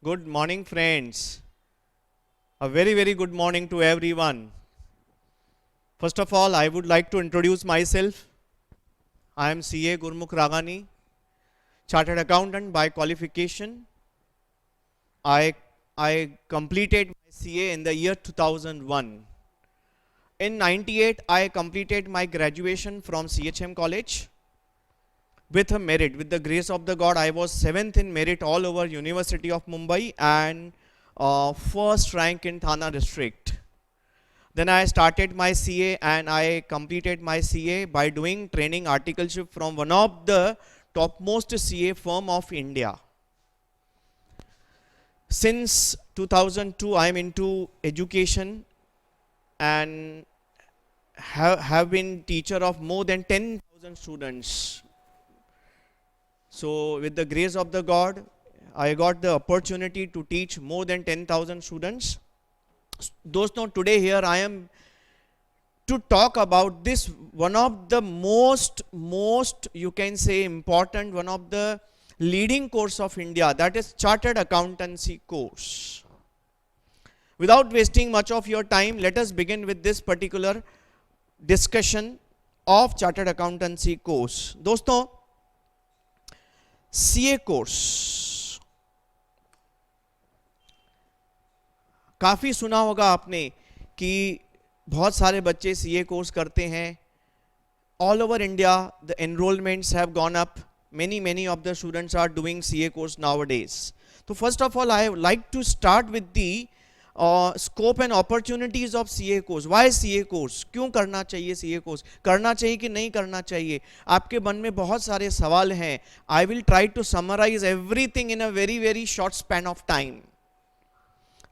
Good morning, friends. A very good morning to everyone. First of all, I would like to introduce myself. I am CA Gurmukh Ragani, Chartered Accountant by qualification. I completed my CA in the year 2001. In 98, I completed my graduation from CHM College with a merit. With the grace of the God, I was 7th in merit all over University of Mumbai and first rank in Thana district. Then I started my CA and I completed my CA by doing training articleship from one of the topmost CA firm of India. Since 2002, I am into education and have been teacher of more than 10,000 students. So with the grace of the God, I got the opportunity to teach more than 10,000 students. Doston, today here I am to talk about this one of the most you can say important, one of the leading course of India, that is Chartered Accountancy course. Without wasting much of your time, let us begin with this particular discussion of Chartered Accountancy course. दोस्तों, CA course काफ़ी सुना होगा आपने कि बहुत सारे बच्चे CA course करते हैं. All over India, the enrollments have gone up. Many of the students are doing CA course nowadays. So first of all, I would like to start with the scope and opportunities of CA course. Why CA course? क्यों करना चाहिए CA course? करना चाहिए कि नहीं करना चाहिए? आपके मन में बहुत सारे सवाल हैं. I will try to summarize everything in a very short span of time.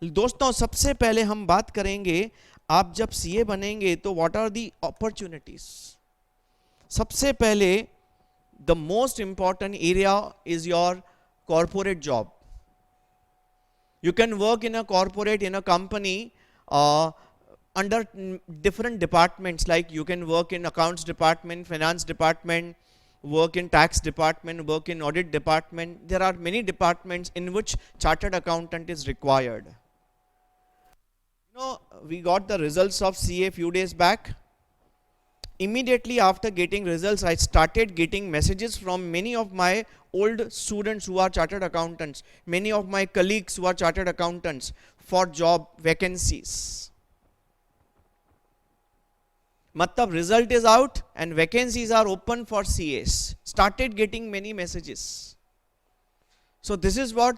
दोस्तों, सबसे पहले हम बात करेंगे, आप जब CA बनेंगे तो what are the opportunities? सबसे पहले the most important area is your corporate job. You can work in a corporate, in a company under different departments, like you can work in accounts department, finance department, work in tax department, work in audit department. There are many departments in which chartered accountant is required. You know, we got the results of CA few days back. Immediately after getting results, I started getting messages from many of my old students who are chartered accountants, many of my colleagues who are chartered accountants for job vacancies. Matlab result is out and vacancies are open for CAs. Started getting many messages. So this is what,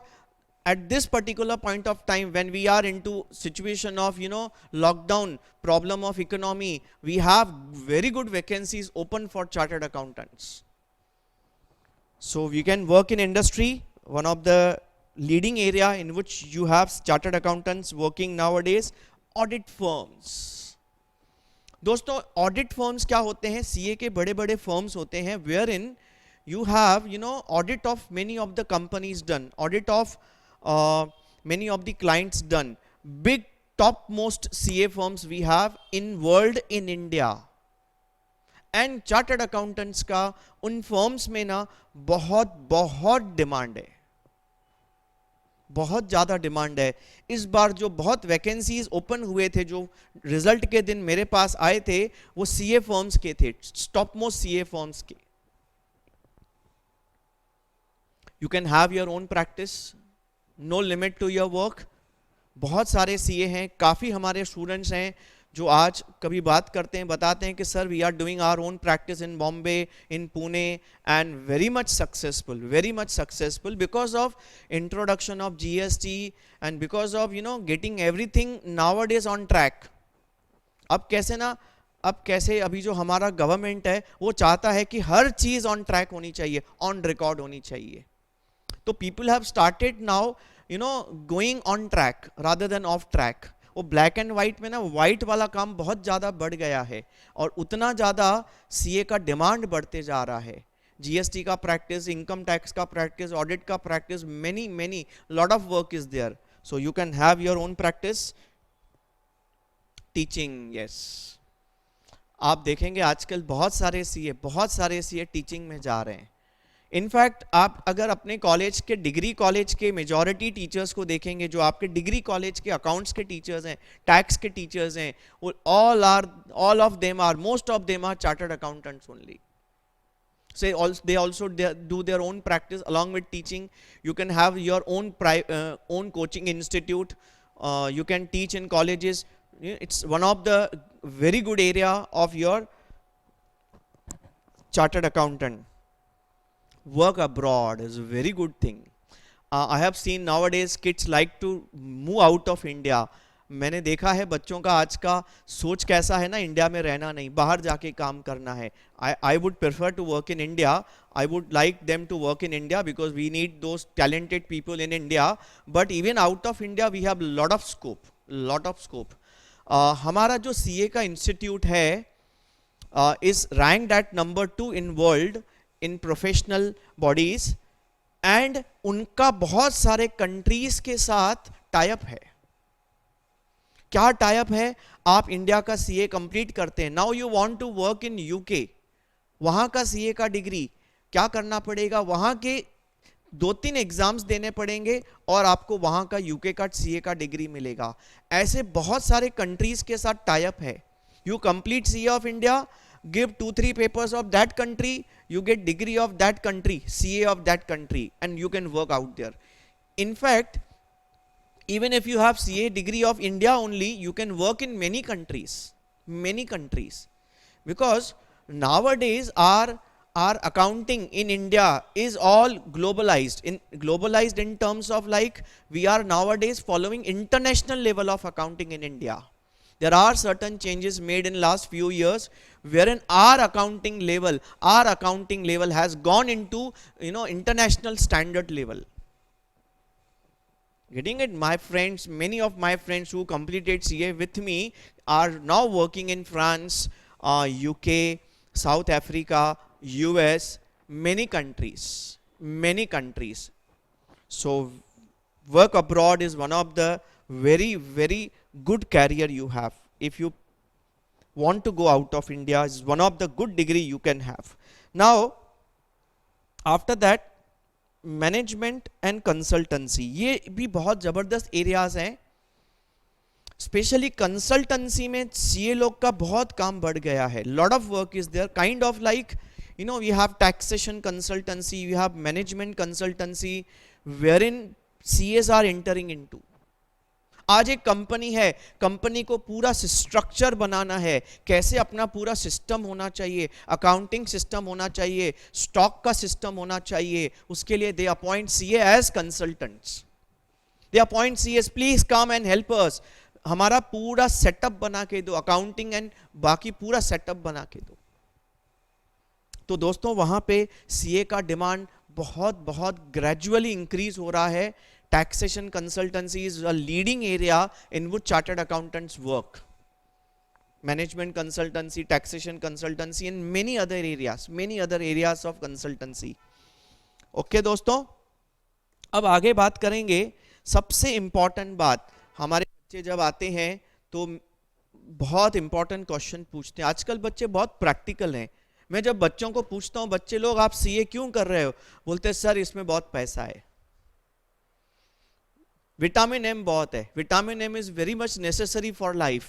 at this particular point of time, when we are into situation of, lockdown, problem of economy, we have very good vacancies open for chartered accountants. So we can work in industry, one of the leading area in which you have chartered accountants working nowadays. Audit firms. दोस्तों, audit firms क्या होते हैं? CA के बड़े firms होते हैं, wherein you have, audit of many of the companies done, audit of many of the clients done. Big topmost CA firms we have in world, in India. And chartered accountants का उन firms में ना बहुत demand है, बहुत ज़्यादा demand है. इस बार जो बहुत वैकेंसीज ओपन हुए थे, जो रिजल्ट के दिन मेरे पास आए थे, वो CA फर्म्स के थे, टॉप मोस्ट CA फर्म्स के. You can have your own practice, no limit to your work. बहुत सारे CA हैं, काफ़ी हमारे स्टूडेंट्स हैं जो आज कभी बात करते हैं, बताते हैं कि sir we are doing our own practice in Bombay, in Pune, and very much successful because of introduction of GST and because of getting everything nowadays on track. अब कैसे अभी जो हमारा गवर्नमेंट है वो चाहता है कि हर चीज ऑन ट्रैक होनी चाहिए, ऑन रिकॉर्ड होनी चाहिए. तो people have started now going on track rather than of track. वो ब्लैक एंड वाइट में ना वाइट वाला काम बहुत ज़्यादा बढ़ गया है और उतना ज़्यादा CA का डिमांड बढ़ते जा रहा है. GST का प्रैक्टिस, इनकम टैक्स का प्रैक्टिस, ऑडिट का practice, many lot of work is there. So you can have your own practice. Teaching, yes. आप देखेंगे आजकल बहुत सारे CA टीचिंग में जा रहे हैं. इनफैक्ट आप अगर अपने कॉलेज के डिग्री कॉलेज के मेजॉरिटी टीचर्स को देखेंगे, जो आपके डिग्री कॉलेज के अकाउंट्स के टीचर्स हैं, टैक्स के टीचर्स हैं, all of them are, most of them are chartered accountants only. Say also, they also do their own practice along with teaching. You can have your own coaching institute. You can teach in colleges. It's one of the very good area of your chartered accountant. Work abroad is a very good thing. I have seen nowadays kids like to move out of India. मैंने देखा है बच्चों का आज का सोच कैसा है ना, इंडिया में रहना नहीं, बाहर जाके काम करना है. I would prefer to work in India. I would like them to work in India because we need those talented people in India. But even out of India we have lot of scope, lot of scope. हमारा जो CA का institute है is ranked at number 2 in world in professional bodies, and उनका बहुत सारे countries के साथ tie up है. क्या टाई अप है? आप इंडिया का सीए कंप्लीट करते हैं, now you want to work in UK, वहां का सीए का डिग्री क्या करना पड़ेगा? वहां के 2-3 एग्जाम्स देने पड़ेंगे और आपको वहां का यूके का सीए का डिग्री मिलेगा. ऐसे बहुत सारे कंट्रीज के साथ टाई अप है. You complete CA of India, give 2-3 papers of that country, you get degree of that country, CA of that country, and you can work out there. In fact, even if you have CA degree of India only, you can work in many countries, because nowadays our accounting in India is all globalized in terms of, like, we are nowadays following international level of accounting in India. There are certain changes made in last few years wherein our accounting level has gone into, international standard level. Getting it? My friends, many of my friends who completed CA with me are now working in France, UK, South Africa, US, many countries. So work abroad is one of the very, very good career you have. If you want to go out of India, is one of the good degree you can have. Now after that, management and consultancy, ये भी बहुत जबरदस्त areas हैं. Specially consultancy में CA लोग का बहुत काम बढ़ गया है. Lot of work is there, kind of like, we have taxation consultancy, we have management consultancy, where in CS are entering into. आज एक कंपनी है, कंपनी को पूरा स्ट्रक्चर बनाना है, कैसे अपना पूरा सिस्टम होना चाहिए, अकाउंटिंग सिस्टम होना चाहिए, स्टॉक का सिस्टम होना चाहिए. उसके लिए they appoint CA as consultants, they appoint CS, please come and help us, हमारा पूरा सेटअप बना के दो, अकाउंटिंग एंड बाकी पूरा सेटअप बना के दो. तो दोस्तों वहां पे सीए का डिमांड बहुत ग्रेजुअली इंक्रीज हो रहा है. Taxation consultancy is a leading area in which chartered accountants work. Management consultancy, taxation consultancy, and many other areas of consultancy. Okay दोस्तों, अब आगे बात करेंगे. सबसे इंपॉर्टेंट बात, हमारे बच्चे जब आते हैं तो बहुत इंपॉर्टेंट क्वेश्चन पूछते हैं. आजकल बच्चे बहुत प्रैक्टिकल हैं. मैं जब बच्चों को पूछता हूँ, बच्चे लोग आप सीए क्यों कर रहे हो, बोलते हैं सर इसमें बहुत पैसा है, विटामिन एम बहुत है, vitamin M is very much necessary for life.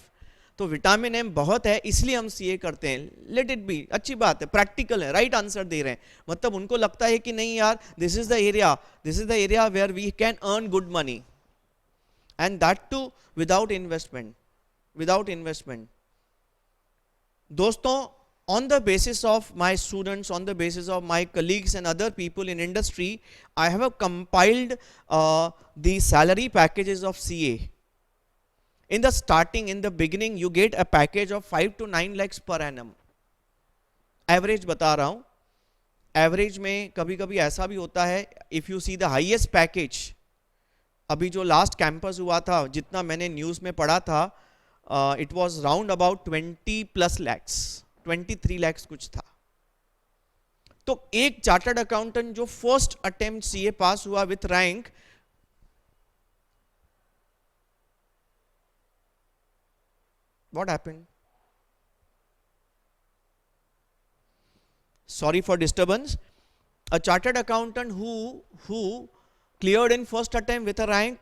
तो विटामिन एम बहुत है इसलिए हम सीए करते हैं. लेट इट बी, अच्छी बात है, प्रैक्टिकल है, राइट आंसर दे रहे हैं. मतलब उनको लगता है कि नहीं यार, this is the area where we can earn good money, and that too without investment. दोस्तों, on the basis of my students, on the basis of my colleagues and other people in industry, I have compiled the salary packages of CA. In the beginning, you get a package of 5 to 9 lakhs per annum. Average बता रहा हूँ. Average में कभी कभी ऐसा भी होता है, if you see the highest package, अभी जो last campus हुआ था, जितना मैंने न्यूज़ में पढ़ा था, it was round about 20 plus lakhs. 23 lakhs कुछ था. तो एक चार्टर्ड अकाउंटेंट जो फर्स्ट अटेम्प्ट सीए पास हुआ with rank, what happened, sorry for disturbance. A chartered accountant who cleared in first attempt with a rank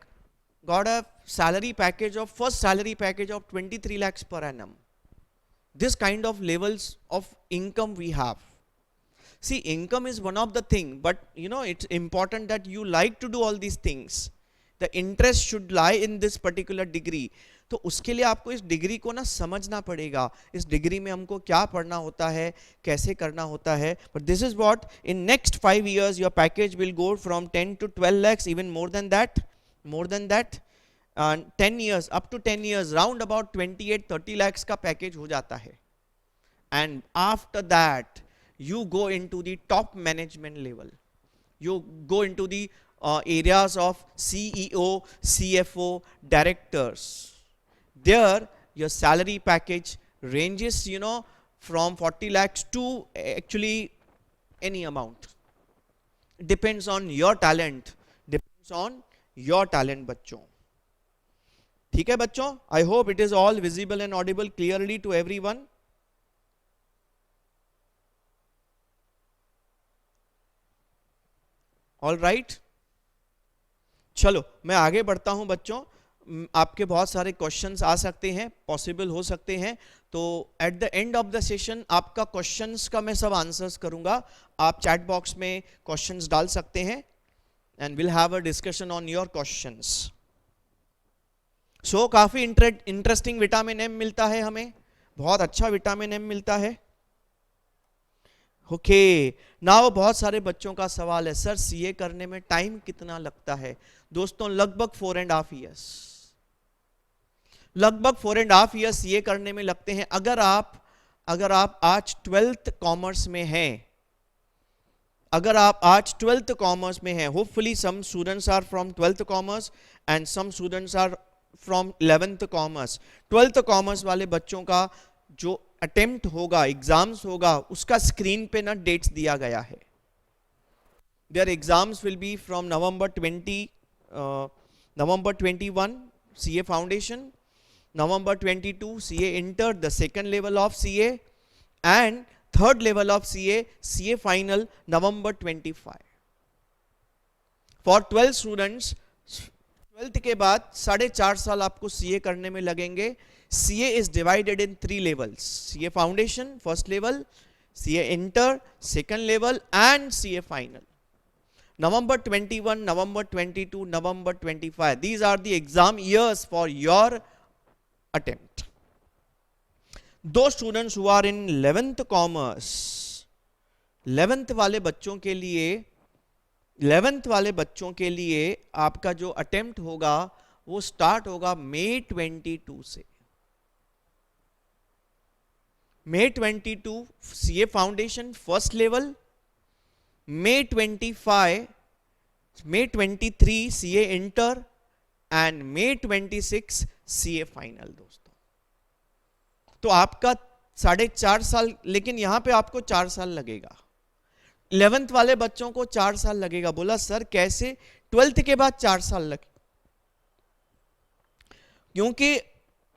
got a salary package of first salary package of 23 lakhs per annum. This kind of levels of income we have. See, income is one of the thing, but you know, it's important that you like to do all these things. The interest should lie in this particular degree. तो उसके लिए आपको इस degree को ना समझना पड़ेगा, इस डिग्री में हमको क्या पढ़ना होता है, कैसे करना होता है. But this is what in next 5 years your package will go from 10 to 12 lakhs, even more than that. 10 years, up to 10 years, round about 28-30 lakhs का पैकेज हो जाता है. And after that you go into the top management level, you go into the areas of CEO, CFO, directors. There your salary package ranges, you know, from 40 lakhs to actually any amount. Depends on your talent, बच्चों. ठीक है बच्चों? I hope it is all visible and audible clearly to everyone. All right, चलो मैं आगे बढ़ता हूं बच्चों. आपके बहुत सारे क्वेश्चंस आ सकते हैं, पॉसिबल हो सकते हैं, तो at the end of the session आपका क्वेश्चंस का मैं सब आंसर्स करूंगा. आप चैट बॉक्स में क्वेश्चंस डाल सकते हैं and will have a discussion on your questions. So काफी इंटरेस्टिंग विटामिन एम मिलता है हमें, बहुत अच्छा विटामिन एम मिलता है. ओके, नाउ बहुत सारे बच्चों का सवाल है, सर सीए करने में टाइम कितना लगता है? दोस्तों लगभग 4.5 years, लगभग 4.5 years सीए करने में लगते हैं. अगर आप आज 12th कॉमर्स में हैं, अगर आप आज 12th कॉमर्स में हैं, hopefully some students are from 12th commerce and some students are from 11th commerce. 12th commerce वाले बच्चों का जो अटेम्प्ट होगा, एग्जाम्स होगा, उसका स्क्रीन पे ना डेट्स दिया गया है. Their exams will be from November 21 CA foundation, November 22 CA inter, the second level of CA, and third level of CA final November 25. For 12 students 12th के बाद 4.5 साल आपको CA करने में लगेंगे. CA is divided in 3 levels: CA Foundation, first level; CA Inter, second level; and CA Final. November 21, November 22, November 25. These are the exam years for your attempt. Those students who are in 11th commerce, 11th वाले बच्चों के लिए आपका जो attempt होगा वो start होगा May 22 से. May 22 CA foundation first level, May 23 CA inter, and May 26 CA final. दोस्तों तो आपका 4.5 साल, लेकिन यहां पे आपको 4 साल लगेगा. 11th वाले बच्चों को 4 साल लगेगा. बोला सर कैसे 12th के बाद 4 साल लगे? क्योंकि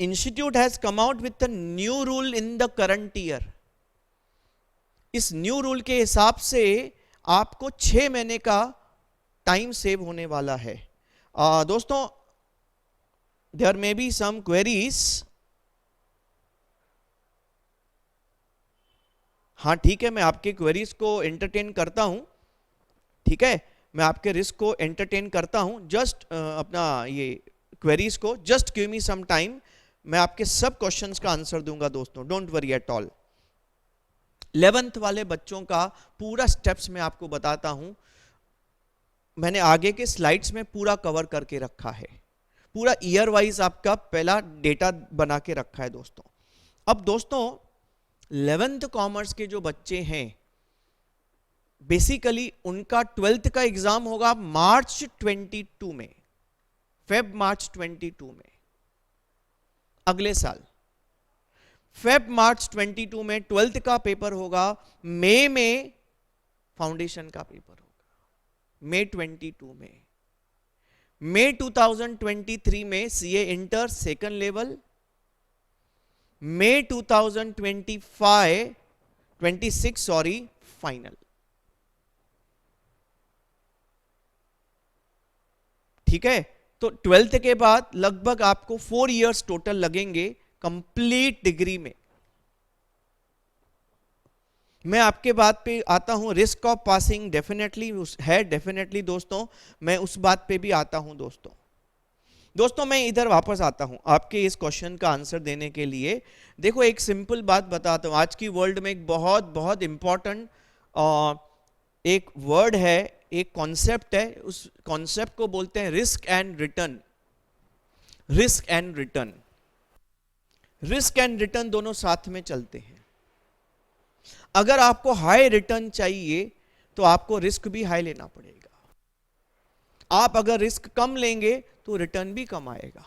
institute has come out with a new rule in the current year. इस न्यू रूल के हिसाब से आपको 6 महीने का टाइम सेव होने वाला है. दोस्तों there may be some queries. हाँ ठीक है, मैं आपके क्वेरीज को एंटरटेन करता हूं. ठीक है, मैं आपके रिस्क को एंटरटेन करता हूं. जस्ट अपना ये क्वेरीज को just give me some time, मैं आपके सब क्वेश्चंस का आंसर दूंगा. दोस्तों don't worry at all. 11th वाले बच्चों का पूरा स्टेप्स मैं आपको बताता हूं. मैंने आगे के स्लाइड्स में पूरा कवर करके रखा है, पूरा ईयर वाइज आपका पहला डेटा बना के रखा है. दोस्तों अब दोस्तों 11th कॉमर्स के जो बच्चे हैं, बेसिकली उनका 12th का एग्जाम होगा मार्च 22 में, मार्च 22 में, अगले साल. मार्च 22 में 12th का पेपर होगा. मई में फाउंडेशन का पेपर होगा, May 22 में. May 2023 में CA inter second level. May 2026 final. ठीक है, तो 12th के बाद लगभग आपको 4 इयर्स टोटल लगेंगे कंप्लीट डिग्री में। मैं आपके बात पे आता हूं, रिस्क ऑफ पासिंग डेफिनेटली है, डेफिनेटली दोस्तों, मैं उस बात पे भी आता हूं दोस्तों मैं इधर वापस आता हूं आपके इस क्वेश्चन का आंसर देने के लिए। देखो एक सिंपल बात बताता हूं, आज की वर्ल्ड में एक बहुत बहुत इंपॉर्टेंट एक वर्ड है, एक कॉन्सेप्ट है, उस कॉन्सेप्ट को बोलते हैं risk and return. Risk and return, risk and return दोनों साथ में चलते हैं। अगर आपको हाई रिटर्न चाहिए तो आपको रिस्क भी हाई लेना पड़ेगा। आप अगर रिस्क कम लेंगे तो रिटर्न भी कम आएगा।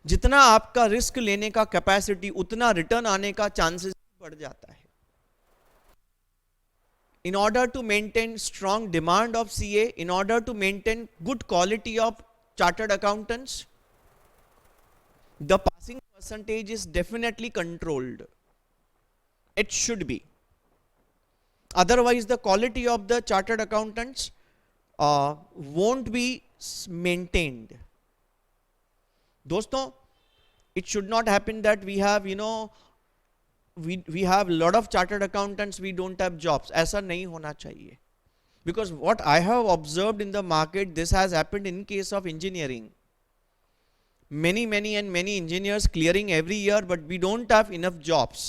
जितना आपका रिस्क लेने का कैपेसिटी उतना रिटर्न आने का चांसेस बढ़ जाता है। In order to maintain strong demand of CA, in order to maintain good quality of chartered accountants, the passing percentage is definitely controlled. It should be. Otherwise, the quality of the chartered accountants won't be maintained. दोस्तों, it should not happen that we have, we have a lot of chartered accountants, we don't have jobs. ऐसा नहीं होना चाहिए. Because what I have observed in the market, this has happened in case of engineering. Many engineers clearing every year, but we don't have enough jobs.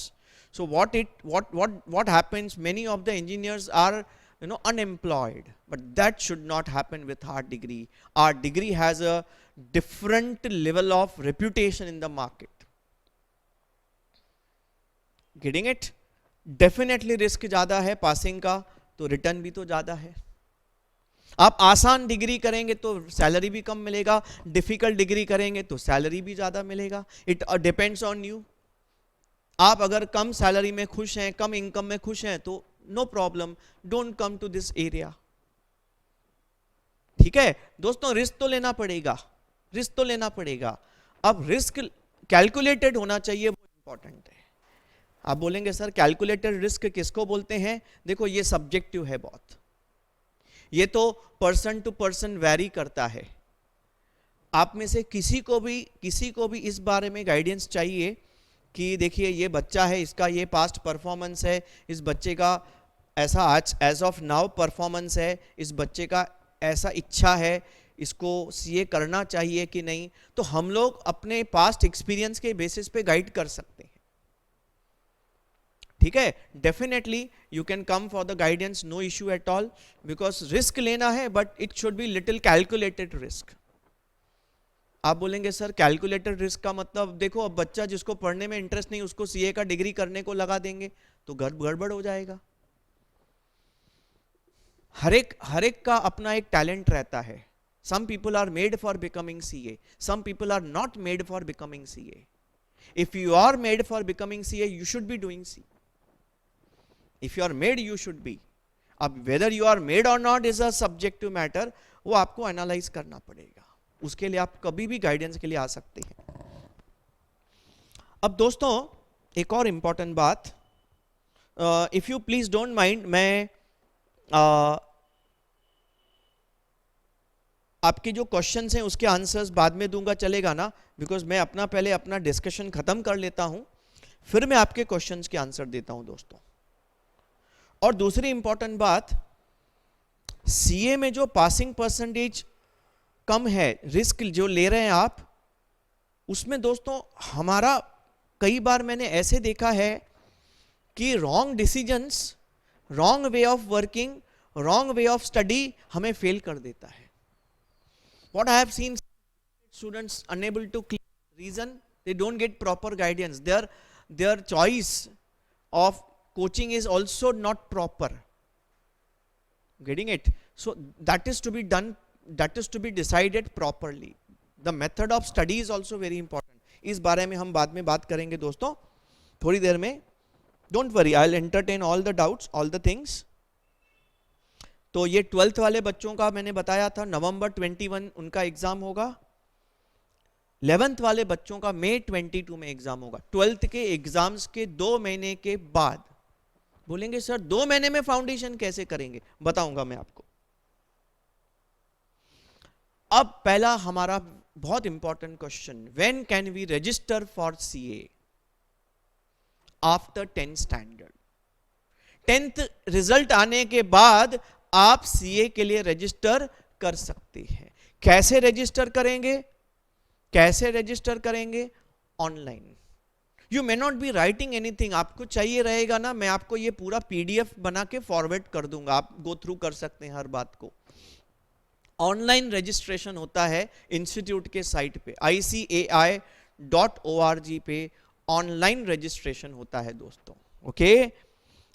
So what happens? Many of the engineers are unemployed. But that should not happen with our degree. Our degree has a different level of reputation in the market. Getting it? Definitely risk ज़्यादा है passing का, तो return भी तो ज़्यादा है। आप आसान डिग्री करेंगे तो सैलरी भी कम मिलेगा, डिफिकल्ट डिग्री करेंगे तो सैलरी भी ज़्यादा मिलेगा। It depends on you. आप अगर कम सैलरी में खुश हैं, कम इनकम में खुश हैं, तो no problem, don't come to this area. ठीक है दोस्तों, रिस्क तो लेना पड़ेगा, रिस्क तो लेना पड़ेगा। अब रिस्क कैलकुलेटेड होना चाहिए, वो इंपॉर्टेंट है। आप बोलेंगे सर कैलकुलेटेड रिस्क किसको बोलते हैं? देखो ये सब्जेक्टिव है बहुत, ये तो पर्सन टू पर्सन वैरी करता है। आप में से किसी को भी इस बारे में गाइडेंस चाहिए कि देखिए ये बच्चा है, इसका ये पास्ट परफॉर्मेंस है, इस बच्चे का ऐसा आज एज ऑफ नाउ परफॉर्मेंस है, इस बच्चे का ऐसा इच्छा है, इसको सीए करना चाहिए कि नहीं, तो हम लोग अपने पास्ट एक्सपीरियंस के बेसिस पे गाइड कर सकते हैं। ठीक है, definitely you can come for the guidance, no issue at all, because risk लेना है but it should be little calculated risk. आप बोलेंगे सर कैलकुलेटेड रिस्क का मतलब, देखो अब बच्चा जिसको पढ़ने में इंटरेस्ट नहीं उसको सीए का डिग्री करने को लगा देंगे तो गड़बड़ हो जाएगा। हर एक का अपना एक टैलेंट रहता है। Some people are made for becoming CA, some people are not made for becoming CA. If you are made for becoming CA, you should be doing CA. If you are made, you should be. अब whether you are made or not is a subjective matter, वो आपको analyse करना पड़ेगा। उसके लिए आप कभी भी गाइडेंस के लिए आ सकते हैं। अब दोस्तों एक और इंपॉर्टेंट बात, if you please don't mind, मैं आपके जो क्वेश्चंस हैं उसके आंसर्स बाद में दूंगा, चलेगा ना? बिकॉज मैं पहले अपना डिस्कशन खत्म कर लेता हूं, फिर मैं आपके क्वेश्चंस के आंसर देता हूं दोस्तों। और दूसरी इंपॉर्टेंट बात, सीए में जो पासिंग परसेंटेज कम है, रिस्क जो ले रहे हैं आप, उसमें दोस्तों हमारा कई बार मैंने ऐसे देखा है कि wrong decisions, wrong way of working, wrong way of study हमें फेल कर देता है। What I have seen, students unable to clear reason, they don't get proper guidance. Their choice of coaching is also not proper. Getting it? So that is to be done, that is to be decided properly. The method of study is also very important. इस बारे में हम बाद में बात करेंगे दोस्तों, थोड़ी देर में। Don't worry, I'll entertain all the doubts, all the things. तो ये 12th वाले बच्चों का मैंने बताया था, नवंबर 21 उनका एग्जाम होगा। 11th वाले बच्चों का मई 22 में एग्जाम होगा। 12th के एग्जाम्स के 2 महीने के बाद। बोलेंगे सर 2 महीने में फाउंडेशन कैसे करेंगे? बताऊंगा मैं आपको। अब पहला हमारा बहुत important question, when can we register for CA after 10th standard? 10th result आने के बाद आप सीए के लिए रजिस्टर कर सकते हैं। कैसे रजिस्टर करेंगे? कैसे रजिस्टर करेंगे? Online. You may not be writing anything, आपको चाहिए रहेगा ना, मैं आपको ये पूरा पीडीएफ बना के फॉरवर्ड कर दूंगा, आप गो थ्रू कर सकते हैं हर बात को। ऑनलाइन रजिस्ट्रेशन होता है इंस्टीट्यूट के साइट पे, ICAI.org पे ऑनलाइन रजिस्ट्रेशन होता है दोस्तों। ओके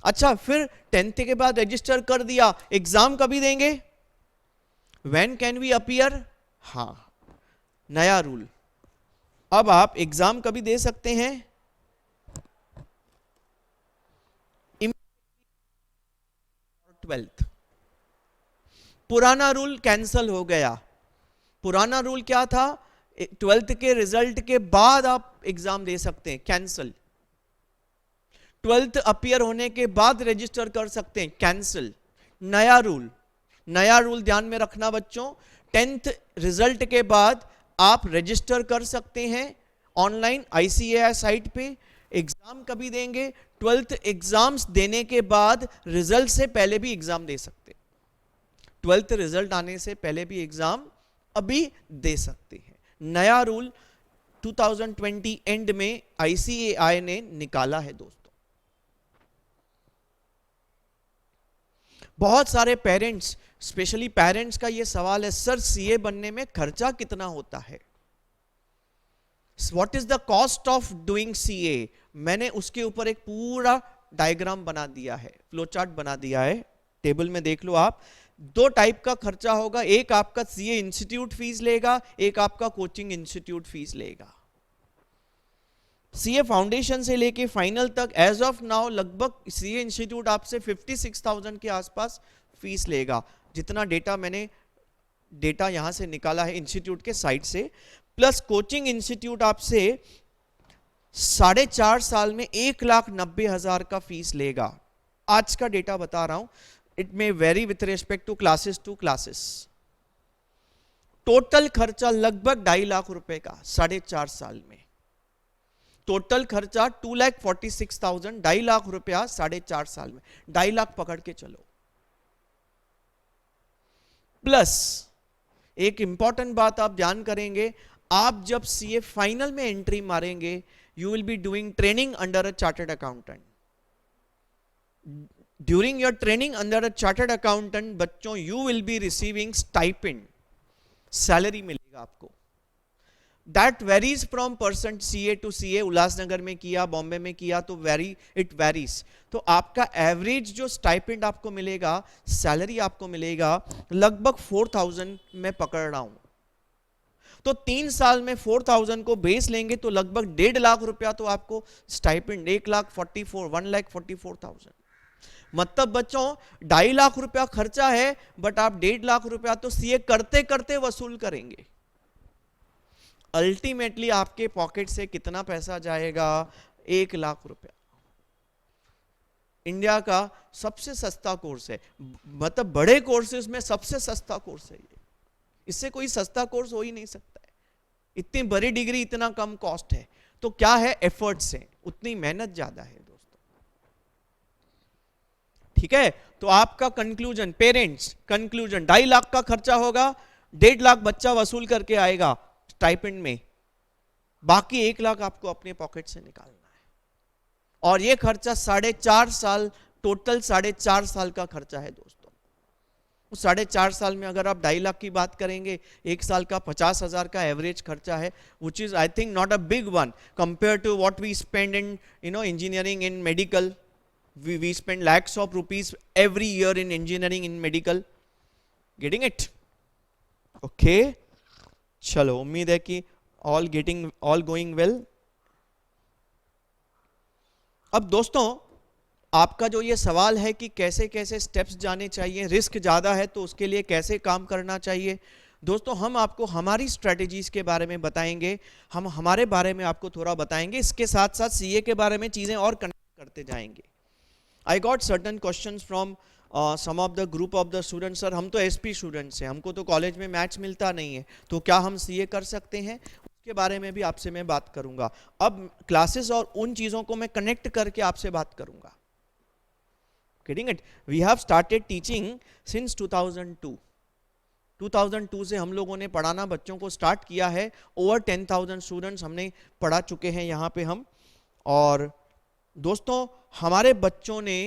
अच्छा, फिर 10th के बाद रजिस्टर कर दिया, एग्जाम कभी देंगे? When can we appear? हाँ, नया रूल, अब आप एग्जाम कभी दे सकते हैं? 12th। पुराना रूल कैंसल हो गया। पुराना रूल क्या था? 12th के रिजल्ट के बाद आप एग्जाम दे सकते हैं, कैंसल। 12th अपीयर होने के बाद रजिस्टर कर सकते हैं, कैंसल। नया रूल, नया रूल ध्यान में रखना बच्चों, 10th रिजल्ट के बाद आप रजिस्टर कर सकते हैं ऑनलाइन ICAI साइट पे। एग्जाम कभी देंगे? 12th एग्जाम्स देने के बाद रिजल्ट से पहले भी एग्जाम दे सकते हैं। 12th रिजल्ट आने से पहले भी एग्जाम अभी दे सकते हैं। नया रूल 2020 एंड में ICAI ने निकाला है दोस्तों। बहुत सारे पेरेंट्स, स्पेशली पेरेंट्स का ये सवाल है, सर सीए बनने में खर्चा कितना होता है? What is the cost of doing CA? मैंने उसके ऊपर एक पूरा डायग्राम बना दिया है, फ्लो चार्ट बना दिया है, टेबल में देख लो आप। 2 टाइप का खर्चा होगा, एक आपका सीए इंस्टीट्यूट फीस लेगा, एक आपका कोचिंग इंस्टीट्यूट फीस लेगा। सीए फाउंडेशन से लेके फाइनल तक एज ऑफ नाउ लगभग सीए इंस्टीट्यूट आपसे 56,000 के आसपास फीस लेगा, जितना डेटा मैंने डेटा यहां से निकाला है इंस्टीट्यूट के साइट से। प्लस कोचिंग इंस्टीट्यूट आपसे 4.5 साल में 1,90,000 का फीस लेगा। आज का डेटा बता रहा हूं, it may vary with respect to classes to classes. Total खर्चा लगभग 2.5 लाख रुपए का 4.5 साल में। टोटल खर्चा 2,46,000, 2.5 लाख रुपया 4.5 साल में, 2.5 लाख पकड़ के चलो। प्लस एक इंपॉर्टेंट बात आप ध्यान करेंगे, आप जब सीए फाइनल में एंट्री मारेंगे, you will be doing training under a chartered accountant. During your training under a chartered accountant बच्चों, you will be receiving stipend, salary मिलेगा आपको। That varies from percent, CA to CA. Ulhasnagar में किया, बॉम्बे में किया तो इट वेरीज। तो आपका एवरेज जो स्टाइपेंड आपको मिलेगा, सैलरी आपको मिलेगा लगभग 4,000 मैं पकड़ रहा हूं। तो 3 साल में 4,000 को बेस लेंगे तो लगभग 1.5 लाख रुपया तो आपको स्टाइपेंड, 1,44,000। मतलब बच्चों 2.5 लाख रुपया खर्चा है, बट आप 1.5 लाख रुपया तो सीए करते करते वसूल करेंगे। अल्टीमेटली आपके पॉकेट से कितना पैसा जाएगा? 1 लाख रुपया। इंडिया का सबसे सस्ता कोर्स है, मतलब बड़े कोर्सेज में सबसे सस्ता कोर्स है ये। इससे कोई सस्ता कोर्स हो ही नहीं सकता है। इतनी बड़ी डिग्री, इतना कम कॉस्ट है, तो क्या है? एफर्ट्स है, उतनी मेहनत ज्यादा है दोस्तों। ठीक है, तो आपका कंक्लूजन, पेरेंट्स कंक्लूजन, 2.5 लाख का खर्चा होगा, 1.5 लाख बच्चा वसूल करके आएगा स्टाइपेंड में, बाकी 1 लाख आपको अपने पॉकेट से निकालना है। और ये खर्चा 4.5 साल, टोटल 4.5 साल का खर्चा है दोस्तों। 4.5 साल में अगर आप 2.5 लाख की बात करेंगे, 1 साल का 50,000 का एवरेज खर्चा है, which is I think not a big one compared to what we spend in engineering, in medical. We spend lakhs of rupees every year in engineering, in medical. Getting it? Okay. चलो, उम्मीद है कि all going well. अब दोस्तों आपका जो ये सवाल है कि कैसे कैसे स्टेप्स जाने चाहिए, रिस्क ज़्यादा है तो उसके लिए कैसे काम करना चाहिए, दोस्तों हम आपको हमारी स्ट्रेटेजीज के बारे में बताएंगे, हम हमारे बारे में आपको थोड़ा बताएंगे, इसके साथ साथ सीए के बारे में चीज़ें और कनेक्ट करते जाएंगे। I got certain questions from some of the group of the students, sir हम तो एसपी स्टूडेंट्स हैं, हमको तो कॉलेज में मैथ्स मिलता नहीं है, तो क्या हम सीए कर सकते हैं? उसके बारे में भी आपसे मैं बात करूंगा। अब क्लासेस और उन चीज़ों को मैं कनेक्ट करके आपसे बात करूंगा। Getting it? We have started teaching since 2002। 2002 से हम लोगों ने पढ़ाना बच्चों को स्टार्ट किया है। ओवर 10,000 स्टूडेंट्स हमने पढ़ा चुके हैं यहाँ पे हम। और दोस्तों हमारे बच्चों ने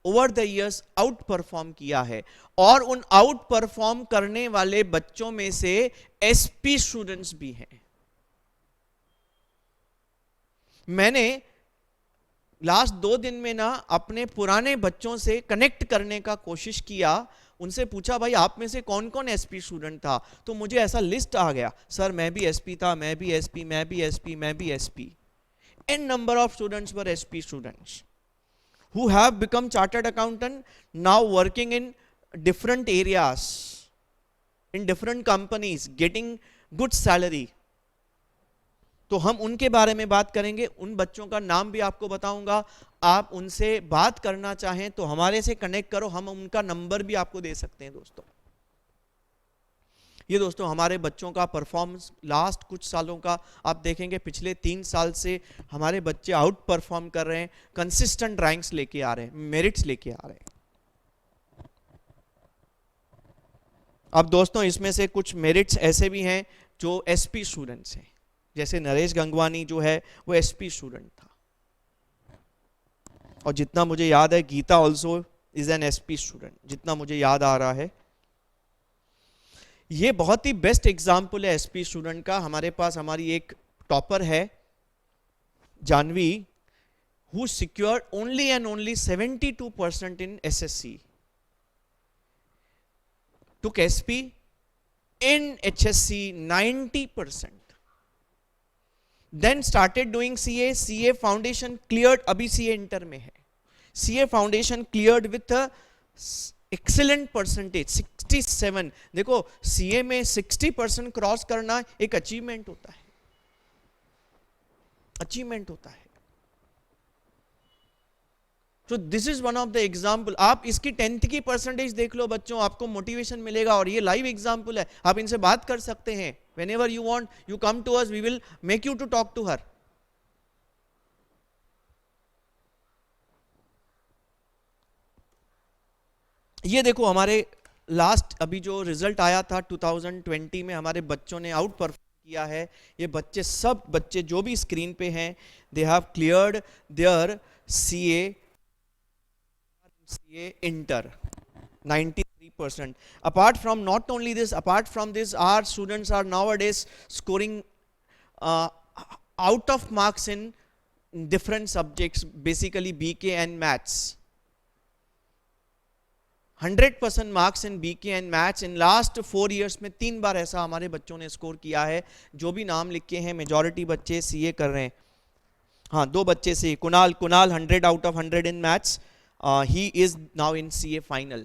over the years out perform किया है, और उन आउट परफॉर्म करने वाले बच्चों में से एसपी स्टूडेंट्स भी हैं। मैंने लास्ट 2 दिन में ना अपने पुराने बच्चों से कनेक्ट करने का कोशिश किया, उनसे पूछा भाई आप में से कौन कौन एसपी स्टूडेंट था, तो मुझे ऐसा लिस्ट आ गया, सर मैं भी एसपी था, मैं भी एसपी, मैं भी एसपी, मैं भी SP. An number of students were SP students who have become chartered accountant, now working in different areas, in different companies, getting good salary. तो हम उनके बारे में बात करेंगे, उन बच्चों का नाम भी आपको बताऊंगा। आप उनसे बात करना चाहें तो हमारे से कनेक्ट करो, हम उनका नंबर भी आपको दे सकते हैं दोस्तों। ये दोस्तों हमारे बच्चों का परफॉर्मेंस लास्ट कुछ सालों का आप देखेंगे, पिछले 3 साल से हमारे बच्चे आउट परफॉर्म कर रहे हैं, कंसिस्टेंट रैंक्स लेके आ रहे हैं, मेरिट्स लेके आ रहे हैं। अब दोस्तों इसमें से कुछ मेरिट्स ऐसे भी हैं जो एसपी स्टूडेंट्स हैं, जैसे नरेश गंगवानी जो है वो एसपी स्टूडेंट था, और जितना मुझे याद है Geeta also is an SP student, जितना मुझे याद आ रहा है। ये बहुत ही बेस्ट एग्जाम्पल है एसपी स्टूडेंट का। हमारे पास हमारी एक टॉपर है Janhvi, who secured only and only 72% in SSC, took SP, in HSC 90%, then started doing CA, CA foundation cleared, अभी सीए इंटर में है, CA foundation cleared with excellent percentage 67। देखो सीए में 60% क्रॉस करना एक अचीवमेंट होता है, अचीवमेंट होता है। तो this is one of the example. आप इसकी 10th की परसेंटेज देख लो बच्चों, आपको मोटिवेशन मिलेगा, और ये लाइव एग्जाम्पल है, आप इनसे बात कर सकते हैं। whenever you want, you come to us, we will make you to talk to her. ये देखो हमारे लास्ट अभी जो रिजल्ट आया था 2020 में, हमारे बच्चों ने आउट परफॉर्म किया है। ये बच्चे, सब बच्चे जो भी स्क्रीन पे हैं, they have cleared their CA inter 93%. Apart from, not only this, apart from this, our students are nowadays scoring out of marks in different subjects, basically BK and maths. 100% marks in BK and maths in last 4 years में 3 बार ऐसा हमारे बच्चों ने score किया है। जो भी नाम लिखे हैं मेजॉरिटी बच्चे सीए कर रहे हैं। हाँ, 2 बच्चे से, Kunal 100 out of 100 in maths. He is now in CA final.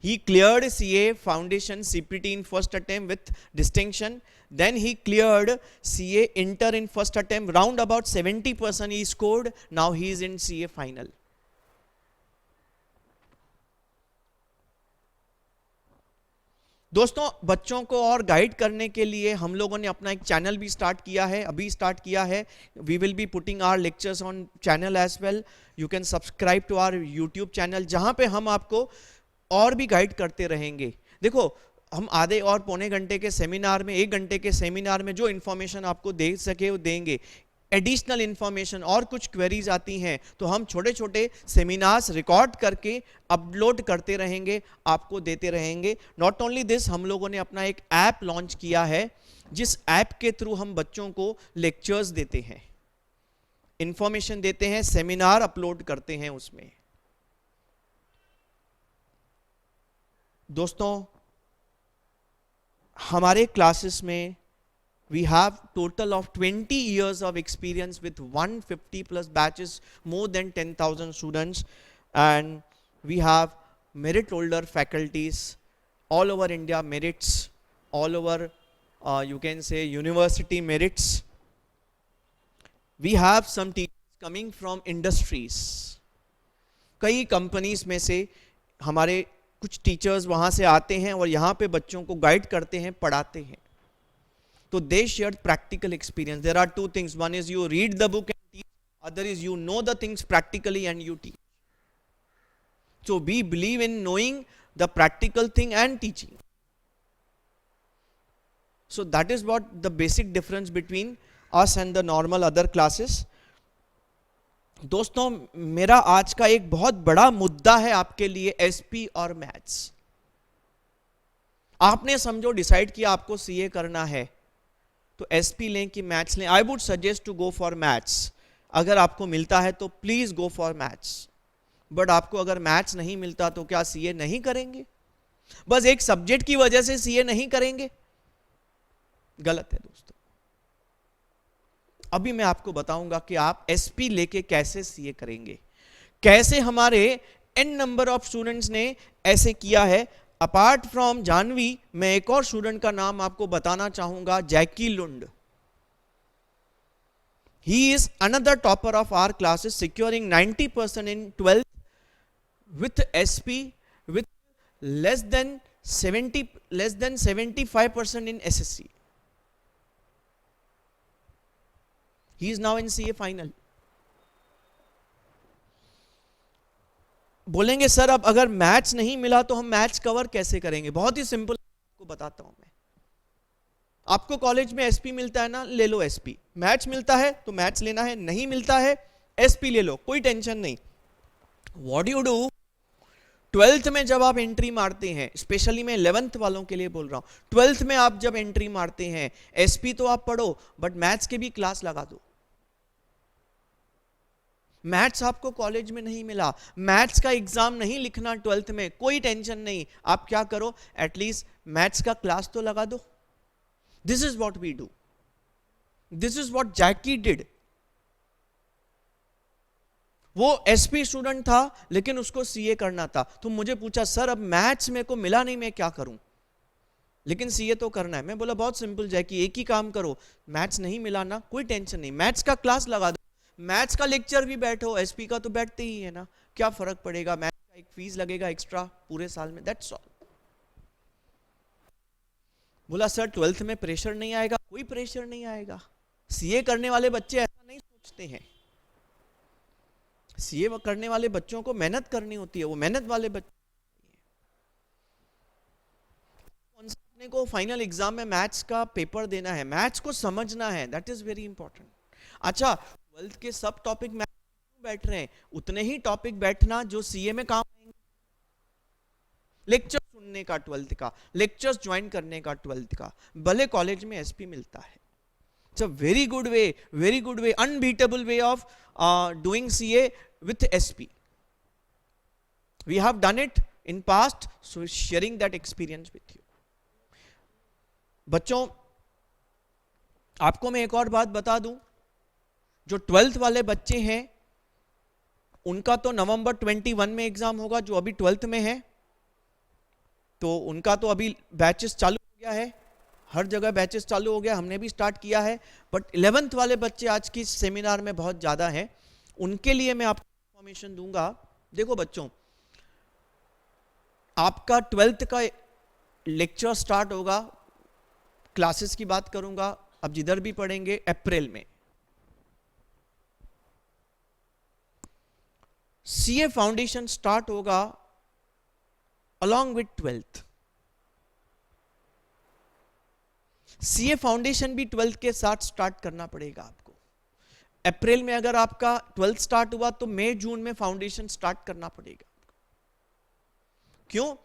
He cleared CA foundation CPT in first attempt with distinction. Then he cleared CA inter in first attempt. Round about 70% he scored. Now he is in CA final. दोस्तों बच्चों को और guide करने के लिए हम लोगों ने अपना एक चैनल भी स्टार्ट किया है, अभी स्टार्ट किया है। We will be putting our lectures on channel as well. You can subscribe to our YouTube channel, जहां पे हम आपको और भी गाइड करते रहेंगे। देखो हम आधे और पौने घंटे के सेमिनार में, 1 घंटे के सेमिनार में जो इन्फॉर्मेशन आपको दे सके वो देंगे। एडिशनल इंफॉर्मेशन और कुछ क्वेरीज आती हैं तो हम छोटे छोटे सेमिनार्स रिकॉर्ड करके अपलोड करते रहेंगे, आपको देते रहेंगे। नॉट ओनली दिस, हम लोगों ने अपना एक ऐप लॉन्च किया है, जिस ऐप के थ्रू हम बच्चों को लेक्चर्स देते हैं, इंफॉर्मेशन देते हैं, सेमिनार अपलोड करते हैं उसमें। दोस्तों हमारे क्लासेस में we have total of 20 years of experience with 150 plus batches, more than 10,000 students, and we have merit holder faculties all over India, merits all over, you can say university merits. We have some teachers coming from industries, कई companies में से हमारे कुछ teachers वहाँ से आते हैं और यहाँ पे बच्चों को गाइड करते हैं, पढ़ाते हैं. तो they share practical experience. There are two things, one is you read the book and teach, other is you know the things practically and you teach. So we believe in knowing the practical thing and teaching. So that is what the basic difference between us and the normal other classes. दोस्तों, मेरा आज का एक बहुत बड़ा मुद्दा है आपके लिए एसपी और मैथ्स. आपने समझो डिसाइड किया आपको सीए करना है, तो एसपी लें कि मैथ्स लें. I would suggest to go for maths. अगर आपको मिलता है तो please go for maths. But आपको अगर मैथ्स नहीं मिलता तो क्या सीए नहीं करेंगे? बस एक सब्जेक्ट की वजह से सीए नहीं करेंगे? गलत है दोस्तों. अभी मैं आपको बताऊंगा कि आप एसपी लेके कैसे सीए करेंगे. कैसे हमारे एन नंबर ऑफ स्टूडेंट्स ने ऐसे किया है. अपार्ट फ्रॉम जानवी, मैं एक और स्टूडेंट का नाम आपको बताना चाहूंगा, जैकी लुंड. He is another topper of our classes, securing 90% in 12th with SP, with less than 75% in SSC. He is now in CA final. बोलेंगे सर अब अगर मैथ्स नहीं मिला तो हम मैथ्स कवर कैसे करेंगे? बहुत ही सिंपल आपको बताता हूं मैं. आपको कॉलेज में एसपी मिलता है ना, ले लो एसपी. मैथ्स मिलता है तो मैथ्स लेना है, नहीं मिलता है एसपी ले लो, कोई टेंशन नहीं. व्हाट यू डू, 12th में जब आप एंट्री मारते हैं, स्पेशली मैं 11th वालों के लिए बोल रहा हूं, 12th में आप जब एंट्री मारते हैं, एसपी तो आप पढ़ो बट मैथ्स के भी क्लास लगा दो. मैथ्स आपको कॉलेज में नहीं मिला, मैथ्स का एग्जाम नहीं लिखना 12th में, कोई टेंशन नहीं. आप क्या करो, एटलीस्ट मैथ्स का क्लास तो लगा दो. This is what we do. This is what Jackie did. वो एसपी स्टूडेंट था लेकिन उसको सीए करना था, तो मुझे पूछा सर अब मैथ्स मेरे को मिला नहीं, मैं क्या करूं, लेकिन सीए तो करना है. मैं बोला बहुत सिंपल जैकी, एक ही काम करो, मैथ्स नहीं मिला ना, कोई टेंशन नहीं, मैथ्स का क्लास लगा दो, मैथ्स का लेक्चर भी बैठो, एसपी का तो बैठते ही है ना, क्या फर्क पड़ेगा, मैथ्स का एक फीस लगेगा एक्स्ट्रा पूरे साल में, दैट्स ऑल. बोला सर 12th में प्रेशर नहीं आएगा? कोई प्रेशर नहीं आएगा. सीए करने वाले बच्चे ऐसा नहीं सोचते हैं. सीए करने वाले बच्चों को मेहनत करनी होती है, वो मेहनत वाले बच्चे. अपने को फाइनल एग्जाम में मैथ्स का पेपर देना है, मैथ्स को समझना है, दैट इज वेरी इंपॉर्टेंट. अच्छा, 12th के सब टॉपिक मैथ्स में बैठ रहे हैं, उतने ही टॉपिक बैठना जो सीए में काम आएंगे. लेक्चर सुनने का 12th का, लेक्चर्स ज्वाइन करने का 12th का, भले कॉलेज में एसपी मिलता है. It's a very good way, unbeatable way of doing CA with SP. We have done it in past, so sharing that experience with you. बच्चों, आपको मैं एक और बात बता दूं, जो 12th वाले बच्चे हैं उनका तो नवंबर 21 में एग्जाम होगा, जो अभी 12th में है तो उनका तो अभी बैचेस चालू हो गया है, हर जगह बैचेस चालू हो गया, हमने भी स्टार्ट किया है. बट 11th वाले बच्चे आज की सेमिनार में बहुत ज़्यादा हैं, उनके लिए मैं आपको इंफॉर्मेशन दूंगा. देखो बच्चों, आपका 12th का लेक्चर स्टार्ट होगा, क्लासेस की बात करूंगा, अब जिधर भी पढ़ेंगे अप्रैल में. सीए फाउंडेशन स्टार्ट होगा along with 12th. CA foundation भी 12th के साथ स्टार्ट करना पड़ेगा आपको. अप्रैल में अगर आपका 12th स्टार्ट हुआ तो मई जून में फाउंडेशन स्टार्ट करना पड़ेगा. क्यों?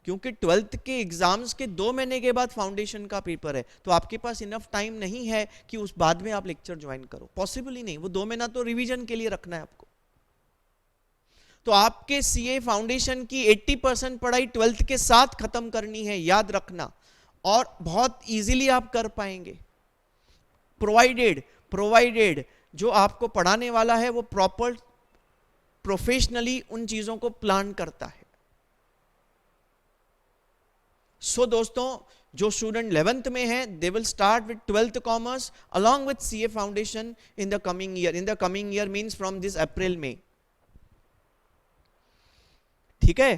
क्योंकि 12th के एग्जाम्स के 2 महीने के बाद फाउंडेशन का पेपर है, तो आपके पास इनफ टाइम नहीं है कि उस बाद में आप लेक्चर ज्वाइन करो, पॉसिबल ही नहीं. वो 2 महीना तो रिवीजन के लिए रखना है आपको. तो आपके सीए फाउंडेशन की 80% पढ़ाई 12th के साथ खत्म करनी है, याद रखना, और बहुत इजीली आप कर पाएंगे, प्रोवाइडेड जो आपको पढ़ाने वाला है वो प्रॉपर प्रोफेशनली उन चीजों को प्लान करता है. सो दोस्तों, जो स्टूडेंट 11th में है, they will start with 12th commerce along with CA foundation in the coming year means from this अप्रैल में. ठीक है,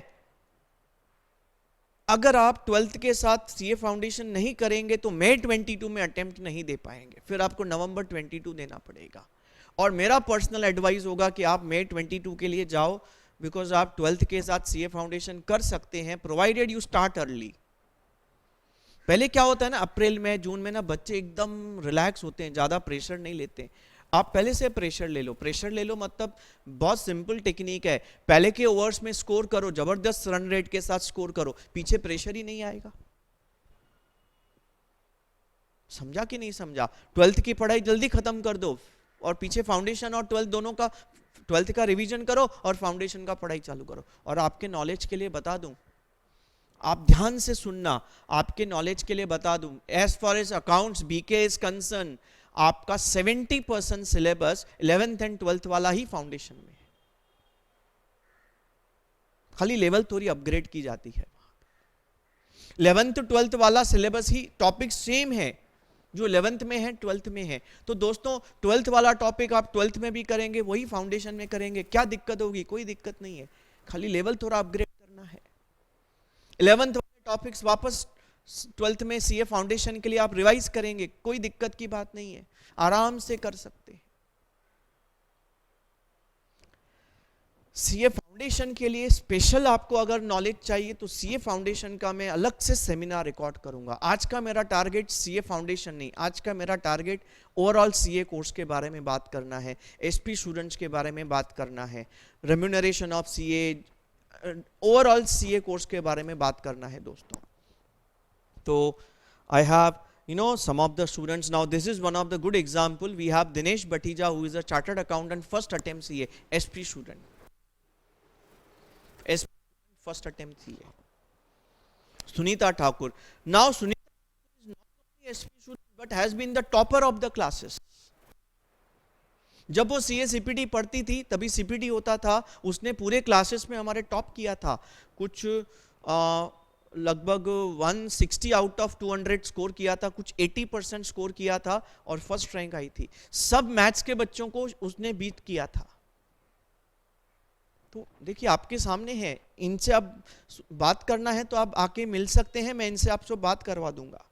अगर आप 12th के साथ सीए फाउंडेशन नहीं करेंगे तो मई 22 में अटेम्प्ट नहीं दे पाएंगे, फिर आपको नवंबर 22 देना पड़ेगा। और मेरा पर्सनल एडवाइस होगा कि आप मई 22 के लिए जाओ, बिकॉज आप 12th के साथ सीए फाउंडेशन कर सकते हैं, प्रोवाइडेड यू स्टार्ट अर्ली। पहले क्या होता है ना, अप्रैल में जून में ना बच्चे एकदम रिलैक्स होते हैं, ज़्यादा प्रेशर नहीं लेते। आप पहले से प्रेशर ले लो। प्रेशर ले लो मतलब बहुत सिंपल टेक्निक है, पहले के ओवर्स में स्कोर करो, जबरदस्त रन रेट के साथ स्कोर करो, पीछे प्रेशर ही नहीं आएगा। समझा कि नहीं समझा? 12th की पढ़ाई जल्दी खत्म कर दो और पीछे फाउंडेशन और 12th दोनों का, 12th का रिवीजन करो और फाउंडेशन का पढ़ाई चालू करो। और आपके नॉलेज के लिए बता दूं, आप ध्यान से सुनना, आपके नॉलेज के लिए बता दूं, as far as accounts BK is concern, आपका 70% सिलेबस 11th एंड 12th वाला ही फाउंडेशन में है, खाली लेवल थोड़ी अपग्रेड की जाती है। 11th to 12th वाला सिलेबस ही, टॉपिक सेम है, जो 11th में है 12th में है। तो दोस्तों 12th वाला टॉपिक आप 12th में भी करेंगे, वही फाउंडेशन में करेंगे, क्या दिक्कत होगी? कोई दिक्कत नहीं है, खाली लेवल थोड़ा अपग्रेड करना है। 11th वाले टॉपिक्स वापस 12th में सीए फाउंडेशन के लिए आप रिवाइज करेंगे, कोई दिक्कत की बात नहीं है, आराम से कर सकते हैं। सीए फाउंडेशन के लिए स्पेशल आपको अगर नॉलेज चाहिए तो सीए फाउंडेशन का मैं अलग से सेमिनार रिकॉर्ड करूंगा। आज का मेरा टारगेट सीए फाउंडेशन नहीं, आज का मेरा टारगेट ओवरऑल सीए कोर्स के बारे में बात करना है, एसपी स्टूडेंट्स के बारे में बात करना है, remuneration of CA, overall CA course के बारे में बात करना है दोस्तों। तो I have some of the students, now this is one of the good example, we have Dinesh Batija who is a chartered accountant, first attempt CA, SP student, SP first attempt CA. Sunita Thakur, now Sunita is not only SP student but has been the topper of the classes. जब वो CA CPT पढ़ती थी तभी CPT होता था, उसने पूरे classes में हमारे टॉप किया था, कुछ लगभग 160 आउट ऑफ 200 स्कोर किया था, कुछ 80% स्कोर किया था और फर्स्ट रैंक आई थी। सब मैथ्स के बच्चों को उसने बीट किया था। तो देखिए आपके सामने है, इनसे अब बात करना है तो आप आके मिल सकते हैं, मैं इनसे आपसे बात करवा दूंगा।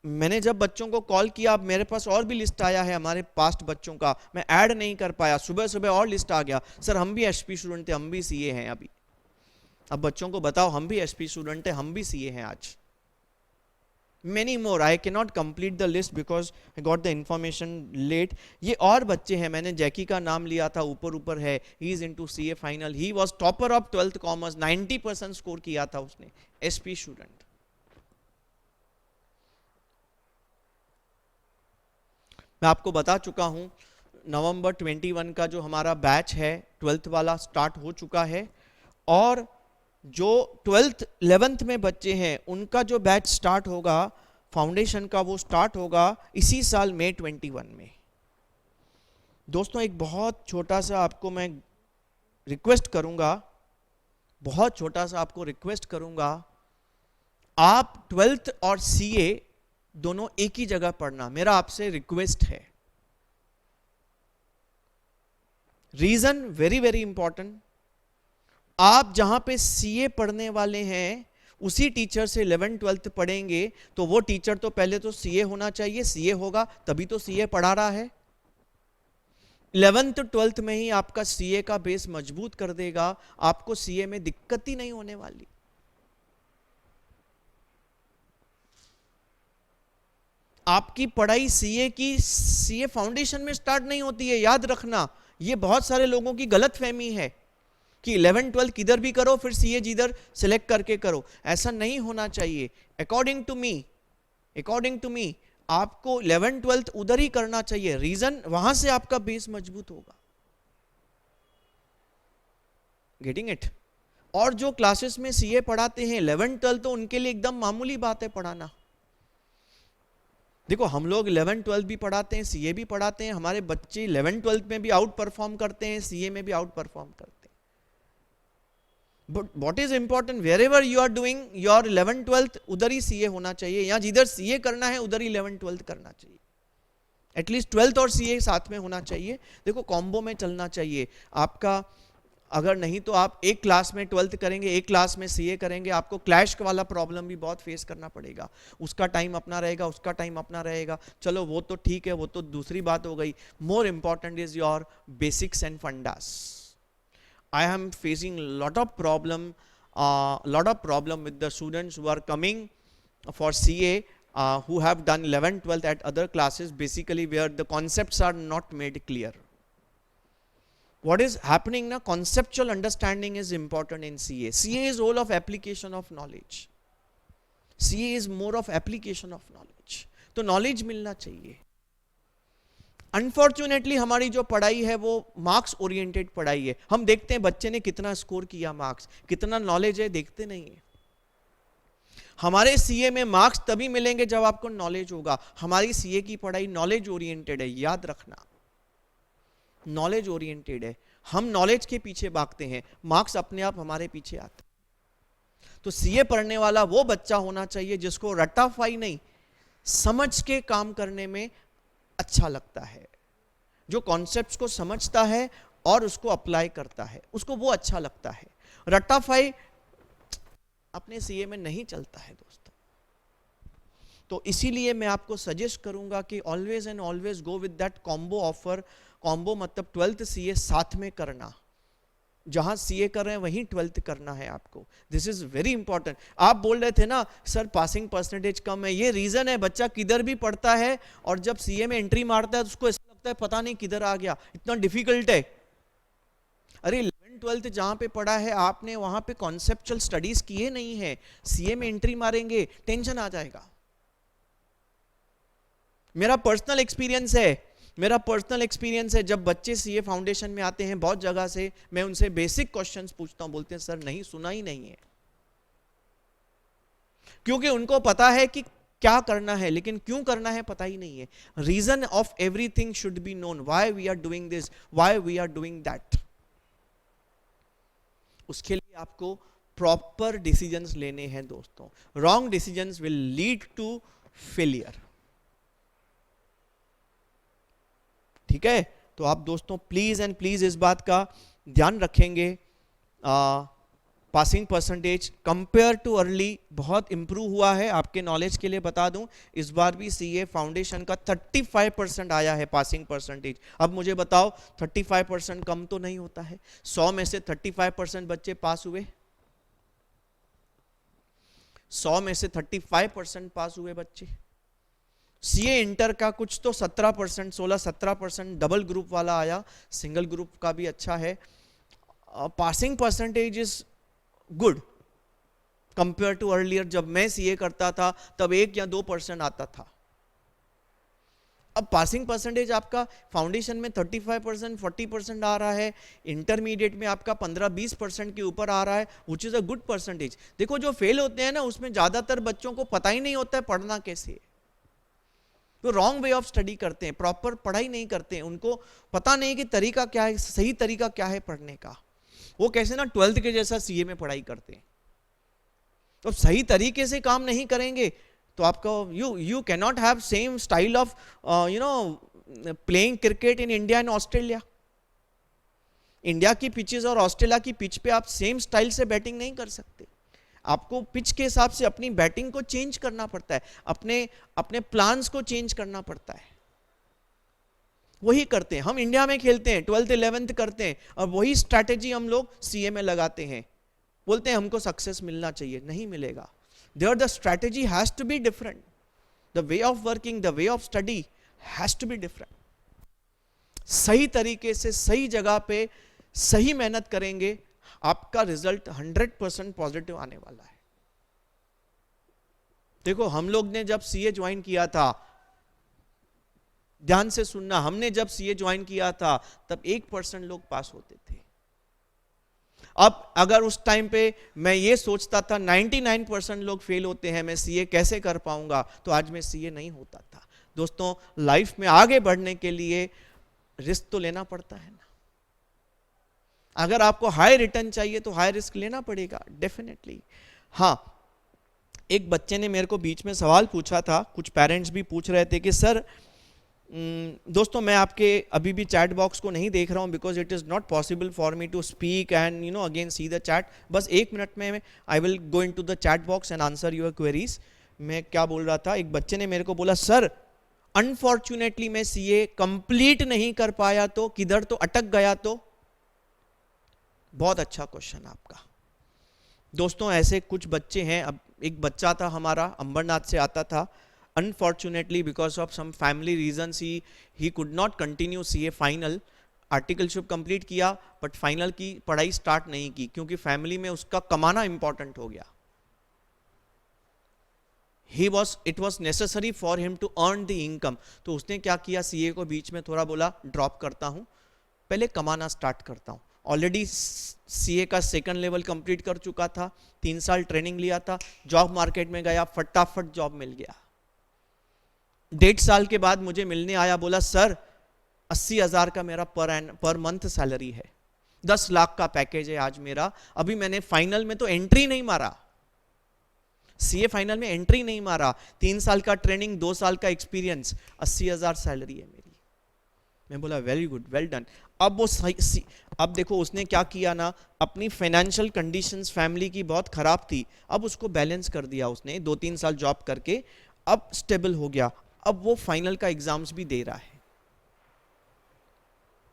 मैंने जब बच्चों को कॉल किया, अब मेरे पास और भी लिस्ट आया है हमारे पास्ट बच्चों का, मैं ऐड नहीं कर पाया, सुबह सुबह और लिस्ट आ गया, सर हम भी एसपी स्टूडेंट थे, हम भी सीए हैं अभी। अब बच्चों को बताओ हम भी एसपी स्टूडेंट है, हम भी सीए हैं आज। Many more, I cannot complete the list because I got the information late. ये और बच्चे हैं, मैंने जैकी का नाम लिया था, ऊपर ऊपर है, he is into CA final, he was topper of 12th commerce, 90% score किया था उसने, SP स्टूडेंट। मैं आपको बता चुका हूं नवंबर 21 का जो हमारा बैच है 12th वाला स्टार्ट हो चुका है, और जो 12th 11th में बच्चे हैं उनका जो बैच स्टार्ट होगा फाउंडेशन का, वो स्टार्ट होगा इसी साल मई 21 में। दोस्तों एक बहुत छोटा सा आपको मैं रिक्वेस्ट करूंगा, बहुत छोटा सा आपको रिक्वेस्ट करूंगा, आप 12th और सीए दोनों एक ही जगह पढ़ना, मेरा आपसे रिक्वेस्ट है। रीजन वेरी वेरी इंपॉर्टेंट, आप जहां पे सीए पढ़ने वाले हैं उसी टीचर से 11th 12th पढ़ेंगे तो वो टीचर तो पहले तो सीए होना चाहिए, सीए होगा तभी तो सीए पढ़ा रहा है। 11th 12th में ही आपका सीए का बेस मजबूत कर देगा, आपको सीए में दिक्कत ही नहीं होने वाली। आपकी पढ़ाई सीए की सीए फाउंडेशन में स्टार्ट नहीं होती है, याद रखना, ये बहुत सारे लोगों की गलत फहमी है कि 11th 12th किधर भी करो फिर सीए जिधर सिलेक्ट करके करो, ऐसा नहीं होना चाहिए। अकॉर्डिंग टू मी आपको 11th 12th उधर ही करना चाहिए, रीजन वहां से आपका बेस मजबूत होगा। Getting it? और जो क्लासेस में सीए पढ़ाते हैं 11th 12th तो उनके लिए एकदम मामूली बात है पढ़ाना। देखो हम लोग 11th 12th भी पढ़ाते हैं, सीए भी पढ़ाते हैं, हमारे बच्चे 11th 12th में भी आउट परफॉर्म करते हैं, सीए में भी आउट परफॉर्म करते हैं। But what is important, wherever you are doing your 11th 12th उधर ही सीए होना चाहिए, या जिधर सीए करना है उधर ही 11th 12th करना चाहिए। एटलीस्ट 12th और सीए साथ में होना चाहिए। देखो कॉम्बो में चलना चाहिए। आपका अगर नहीं तो आप एक क्लास में 12th करेंगे, एक क्लास में सीए करेंगे, आपको क्लैश वाला प्रॉब्लम भी बहुत फेस करना पड़ेगा। उसका टाइम अपना रहेगा, उसका टाइम अपना रहेगा। चलो वो तो ठीक है, वो तो दूसरी बात हो गई। More important is your basics and fundas. I am facing lot of problem with the students who are coming for CA, who have done 11th 12th at other classes, basically where the concepts are not made clear. What is happening now, conceptual understanding is important in CA. CA is all of application of knowledge. CA is more of application of knowledge. तो knowledge मिलना चाहिए। Unfortunately हमारी जो पढ़ाई है वो marks oriented पढ़ाई है। हम देखते हैं बच्चे ने कितना स्कोर किया, मार्क्स कितना नॉलेज है, देखते नहीं है। हमारे सीए में मार्क्स तभी मिलेंगे जब आपको नॉलेज होगा। हमारी सीए की पढ़ाई नॉलेज ओरिएंटेड है, याद रखना, नॉलेज ओरिएंटेड है। हम नॉलेज के पीछे भागते हैं, मार्क्स अपने आप हमारे पीछे आते हैं। तो सीए पढ़ने वाला वो बच्चा होना चाहिए जिसको रट्टाफाई नहीं, समझ के काम करने में अच्छा लगता है, जो कॉन्सेप्ट्स को समझता है और उसको अप्लाई करता है, उसको वो अच्छा लगता है। रट्टाफाई अपने सीए में नहीं चलता है दोस्तों। तो इसीलिए मैं आपको सजेस्ट करूंगा कि always and always go with that combo offer. Combo मतलब 12th सीए साथ में करना, जहां सीए कर रहे हैं वहीं 12th करना है आपको। This is very important. आप बोल रहे थे ना सर पासिंग परसेंटेज कम है, ये रीजन है। बच्चा किधर भी पढ़ता है और जब सीए में एंट्री मारता है तो उसको ऐसा लगता है पता नहीं किधर आ गया, इतना डिफिकल्ट है। अरे 11th 12th जहां पे पढ़ा है आपने, वहां पे कॉन्सेप्चुअल स्टडीज किए नहीं है, सीए में एंट्री मारेंगे टेंशन आ जाएगा। मेरा पर्सनल एक्सपीरियंस है, जब बच्चे सीए फाउंडेशन में आते हैं बहुत जगह से, मैं उनसे बेसिक क्वेश्चंस पूछता हूं, बोलते हैं सर नहीं सुना ही नहीं है। क्योंकि उनको पता है कि क्या करना है, लेकिन क्यों करना है पता ही नहीं है। Reason of everything should be known, why we are doing this, why we are doing that. उसके लिए आपको प्रॉपर डिसीजंस लेने हैं दोस्तों। Wrong decisions will lead to failure. ठीक है, तो आप दोस्तों प्लीज एंड प्लीज इस बात का ध्यान रखेंगे। Passing percentage compare too early बहुत इंप्रूव हुआ है। आपके नॉलेज के लिए बता दूं, इस बार भी सीए फाउंडेशन का 35% आया है पासिंग परसेंटेज। अब मुझे बताओ 35% कम तो नहीं होता है? 100 में से 35% बच्चे पास हुए, 100 में से 35% पास हुए बच्चे। सीए इंटर का कुछ तो 17%, 16-17% डबल ग्रुप वाला आया, सिंगल ग्रुप का भी अच्छा है। Passing percentage is good compare to earlier. जब मैं सीए करता था तब 1 या 2% आता था। अब पासिंग परसेंटेज आपका फाउंडेशन में 35%, 40% आ रहा है, इंटरमीडिएट में आपका 15-20% के ऊपर आ रहा है, which is a good percentage. देखो जो फेल होते हैं ना, उसमें ज्यादातर बच्चों को पता ही नहीं होता है पढ़ना कैसे है। वो रॉन्ग वे ऑफ स्टडी करते हैं, प्रॉपर पढ़ाई नहीं करते हैं, उनको पता नहीं कि तरीका क्या है, सही तरीका क्या है पढ़ने का। वो कैसे ना 12th के जैसा सीए में पढ़ाई करते हैं। तो सही तरीके से काम नहीं करेंगे तो आपका you can not have same style of playing cricket in India and Australia. India की पिचेस और ऑस्ट्रेलिया की पिच पे आप सेम स्टाइल से बैटिंग नहीं कर सकते। आपको पिच के हिसाब से अपनी बैटिंग को चेंज करना पड़ता है, अपने प्लान्स को चेंज करना पड़ता है। वही करते हैं हम इंडिया में, खेलते हैं 12th 11th करते हैं और वही स्ट्रैटेजी हम लोग सीए में लगाते हैं। बोलते हैं हमको सक्सेस मिलना चाहिए, नहीं मिलेगा। There the strategy has to be different, the way of working, the way of study has to be different. सही तरीके से सही जगह पे सही मेहनत करेंगे, आपका रिजल्ट 100% पॉजिटिव आने वाला है। देखो हम लोग ने जब सीए ज्वाइन किया था, ध्यान से सुनना, हमने जब सीए ज्वाइन किया था तब 1% लोग पास होते थे। अब अगर उस टाइम पे मैं ये सोचता था 99% लोग फेल होते हैं, मैं सीए कैसे कर पाऊंगा, तो आज मैं सीए नहीं होता था। दोस्तों लाइफ में आगे बढ़ने के लिए रिस्क तो लेना पड़ता है ना। अगर आपको हाई रिटर्न चाहिए तो हाई रिस्क लेना पड़ेगा डेफिनेटली। हाँ, एक बच्चे ने मेरे को बीच में सवाल पूछा था, कुछ पेरेंट्स भी पूछ रहे थे कि सर दोस्तों मैं आपके अभी भी चैट बॉक्स को नहीं देख रहा हूँ, because it is not possible for me to speak and again see the chat. बस 1 मिनट में I will go into the chat box and answer your queries. मैं क्या बोल रहा था, एक बच्चे ने मेरे को बोला सर अनफॉर्चुनेटली मैं सीए कंप्लीट नहीं कर पाया तो किधर तो अटक गया. तो बहुत अच्छा क्वेश्चन आपका. दोस्तों ऐसे कुछ बच्चे हैं. अब एक बच्चा था हमारा, अंबरनाथ से आता था. Unfortunately, because of some family reasons, he could not continue CA final. Articleship complete किया बट फाइनल की पढ़ाई स्टार्ट नहीं की, क्योंकि फैमिली में उसका कमाना इंपॉर्टेंट हो गया. It was necessary for him to earn the income. तो उसने क्या किया, CA को बीच में थोड़ा बोला ड्रॉप करता हूँ, पहले कमाना स्टार्ट करता हूँ. ऑलरेडी CA का सेकंड लेवल कंप्लीट कर चुका था, 3 साल ट्रेनिंग लिया था, जॉब मार्केट में गया, फटाफट जॉब मिल गया. 1.5 साल के बाद मुझे मिलने आया, बोला सर 80,000 का मेरा पर मंथ सैलरी है, 10 लाख का पैकेज है आज मेरा. अभी मैंने फाइनल में तो एंट्री नहीं मारा, CA फाइनल में एंट्री नहीं मारा. 3 साल का ट्रेनिंग, 2 साल का एक्सपीरियंस, 80,000 सैलरी है मेरी. मैं बोला वेरी गुड, वेल डन. अब देखो उसने क्या किया ना, अपनी फाइनेंशियल कंडीशंस फैमिली की बहुत खराब थी, अब उसको बैलेंस कर दिया उसने. 2-3 साल जॉब करके अब स्टेबल हो गया. अब वो फाइनल का एग्जाम्स भी दे रहा है.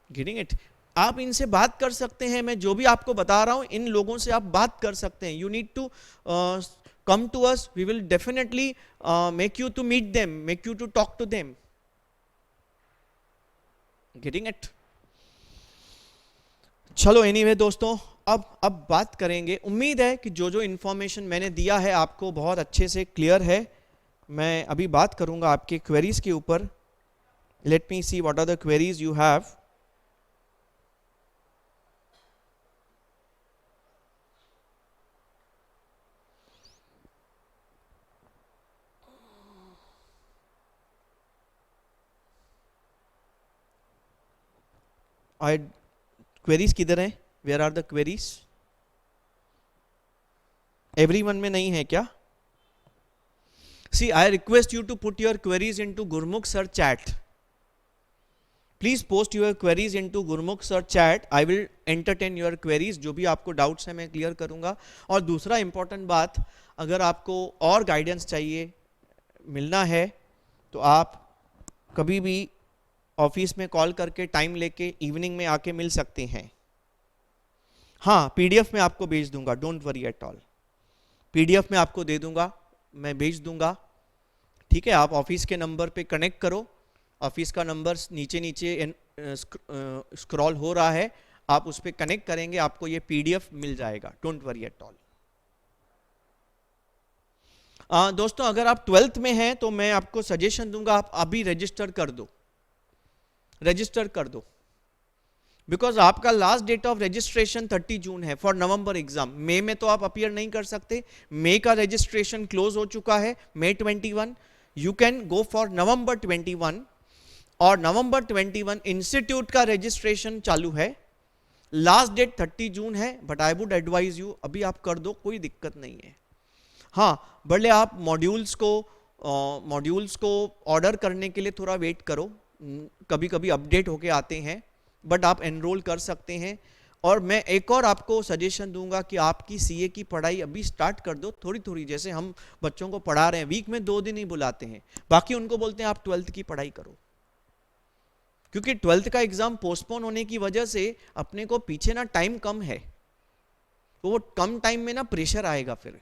Getting it? आप इनसे बात कर सकते हैं. मैं जो भी आपको बता रहा हूं इन लोगों से आप बात कर सकते हैं. You need to come to us, we will definitely make you to meet them, make you to talk to them. Getting it? चलो एनीवे दोस्तों, अब बात करेंगे. उम्मीद है कि जो जो इंफॉर्मेशन मैंने दिया है आपको बहुत अच्छे से क्लियर है. मैं अभी बात करूंगा आपके क्वेरीज के ऊपर. Let me see what are the queries you have. Queries किधर हैं? Where are the queries? Everyone में नहीं है क्या? See, I request you to put your queries into Gurmukh sir chat. Please post your queries into Gurmukh sir chat. I will entertain your queries. जो भी आपको doubts है मैं clear करूंगा. और दूसरा इंपॉर्टेंट बात, अगर आपको और गाइडेंस चाहिए, मिलना है, तो आप कभी भी ऑफिस में कॉल करके टाइम लेके इवनिंग में आके मिल सकते हैं. हाँ, PDF में आपको भेज दूंगा, don't worry at all. PDF में आपको दे दूंगा, मैं भेज दूंगा. ठीक है, आप ऑफिस के नंबर पे कनेक्ट करो. ऑफिस का नंबर नीचे नीचे स्क्रॉल हो रहा है, आप उस पर कनेक्ट करेंगे, आपको ये PDF मिल जाएगा. Don't worry at all. दोस्तों अगर आप 12th में हैं तो मैं आपको सजेशन दूंगा आप अभी रजिस्टर कर दो, रजिस्टर कर दो. बिकॉज आपका लास्ट डेट ऑफ रजिस्ट्रेशन 30 जून है फॉर नवंबर एग्जाम. मई में तो आप अपीयर नहीं कर सकते, मई का रजिस्ट्रेशन क्लोज हो चुका है, May 21. You can go for November 21, और November 21 इंस्टीट्यूट का रजिस्ट्रेशन चालू है. लास्ट डेट 30 जून है, but I would advise you अभी आप कर दो, कोई दिक्कत नहीं है. हाँ, भले आप मॉड्यूल्स को ऑर्डर करने के लिए थोड़ा वेट करो, कभी कभी अपडेट होके आते हैं, बट आप एनरोल कर सकते हैं. और मैं एक और आपको सजेशन दूंगा कि आपकी CA की पढ़ाई अभी स्टार्ट कर दो, थोड़ी थोड़ी. जैसे हम बच्चों को पढ़ा रहे हैं, वीक में 2 दिन ही बुलाते हैं, बाकी उनको बोलते हैं आप 12th की पढ़ाई करो. क्योंकि 12th का एग्जाम पोस्टपोन होने की वजह से अपने को पीछे ना टाइम कम है, तो वो कम टाइम में ना प्रेशर आएगा फिर.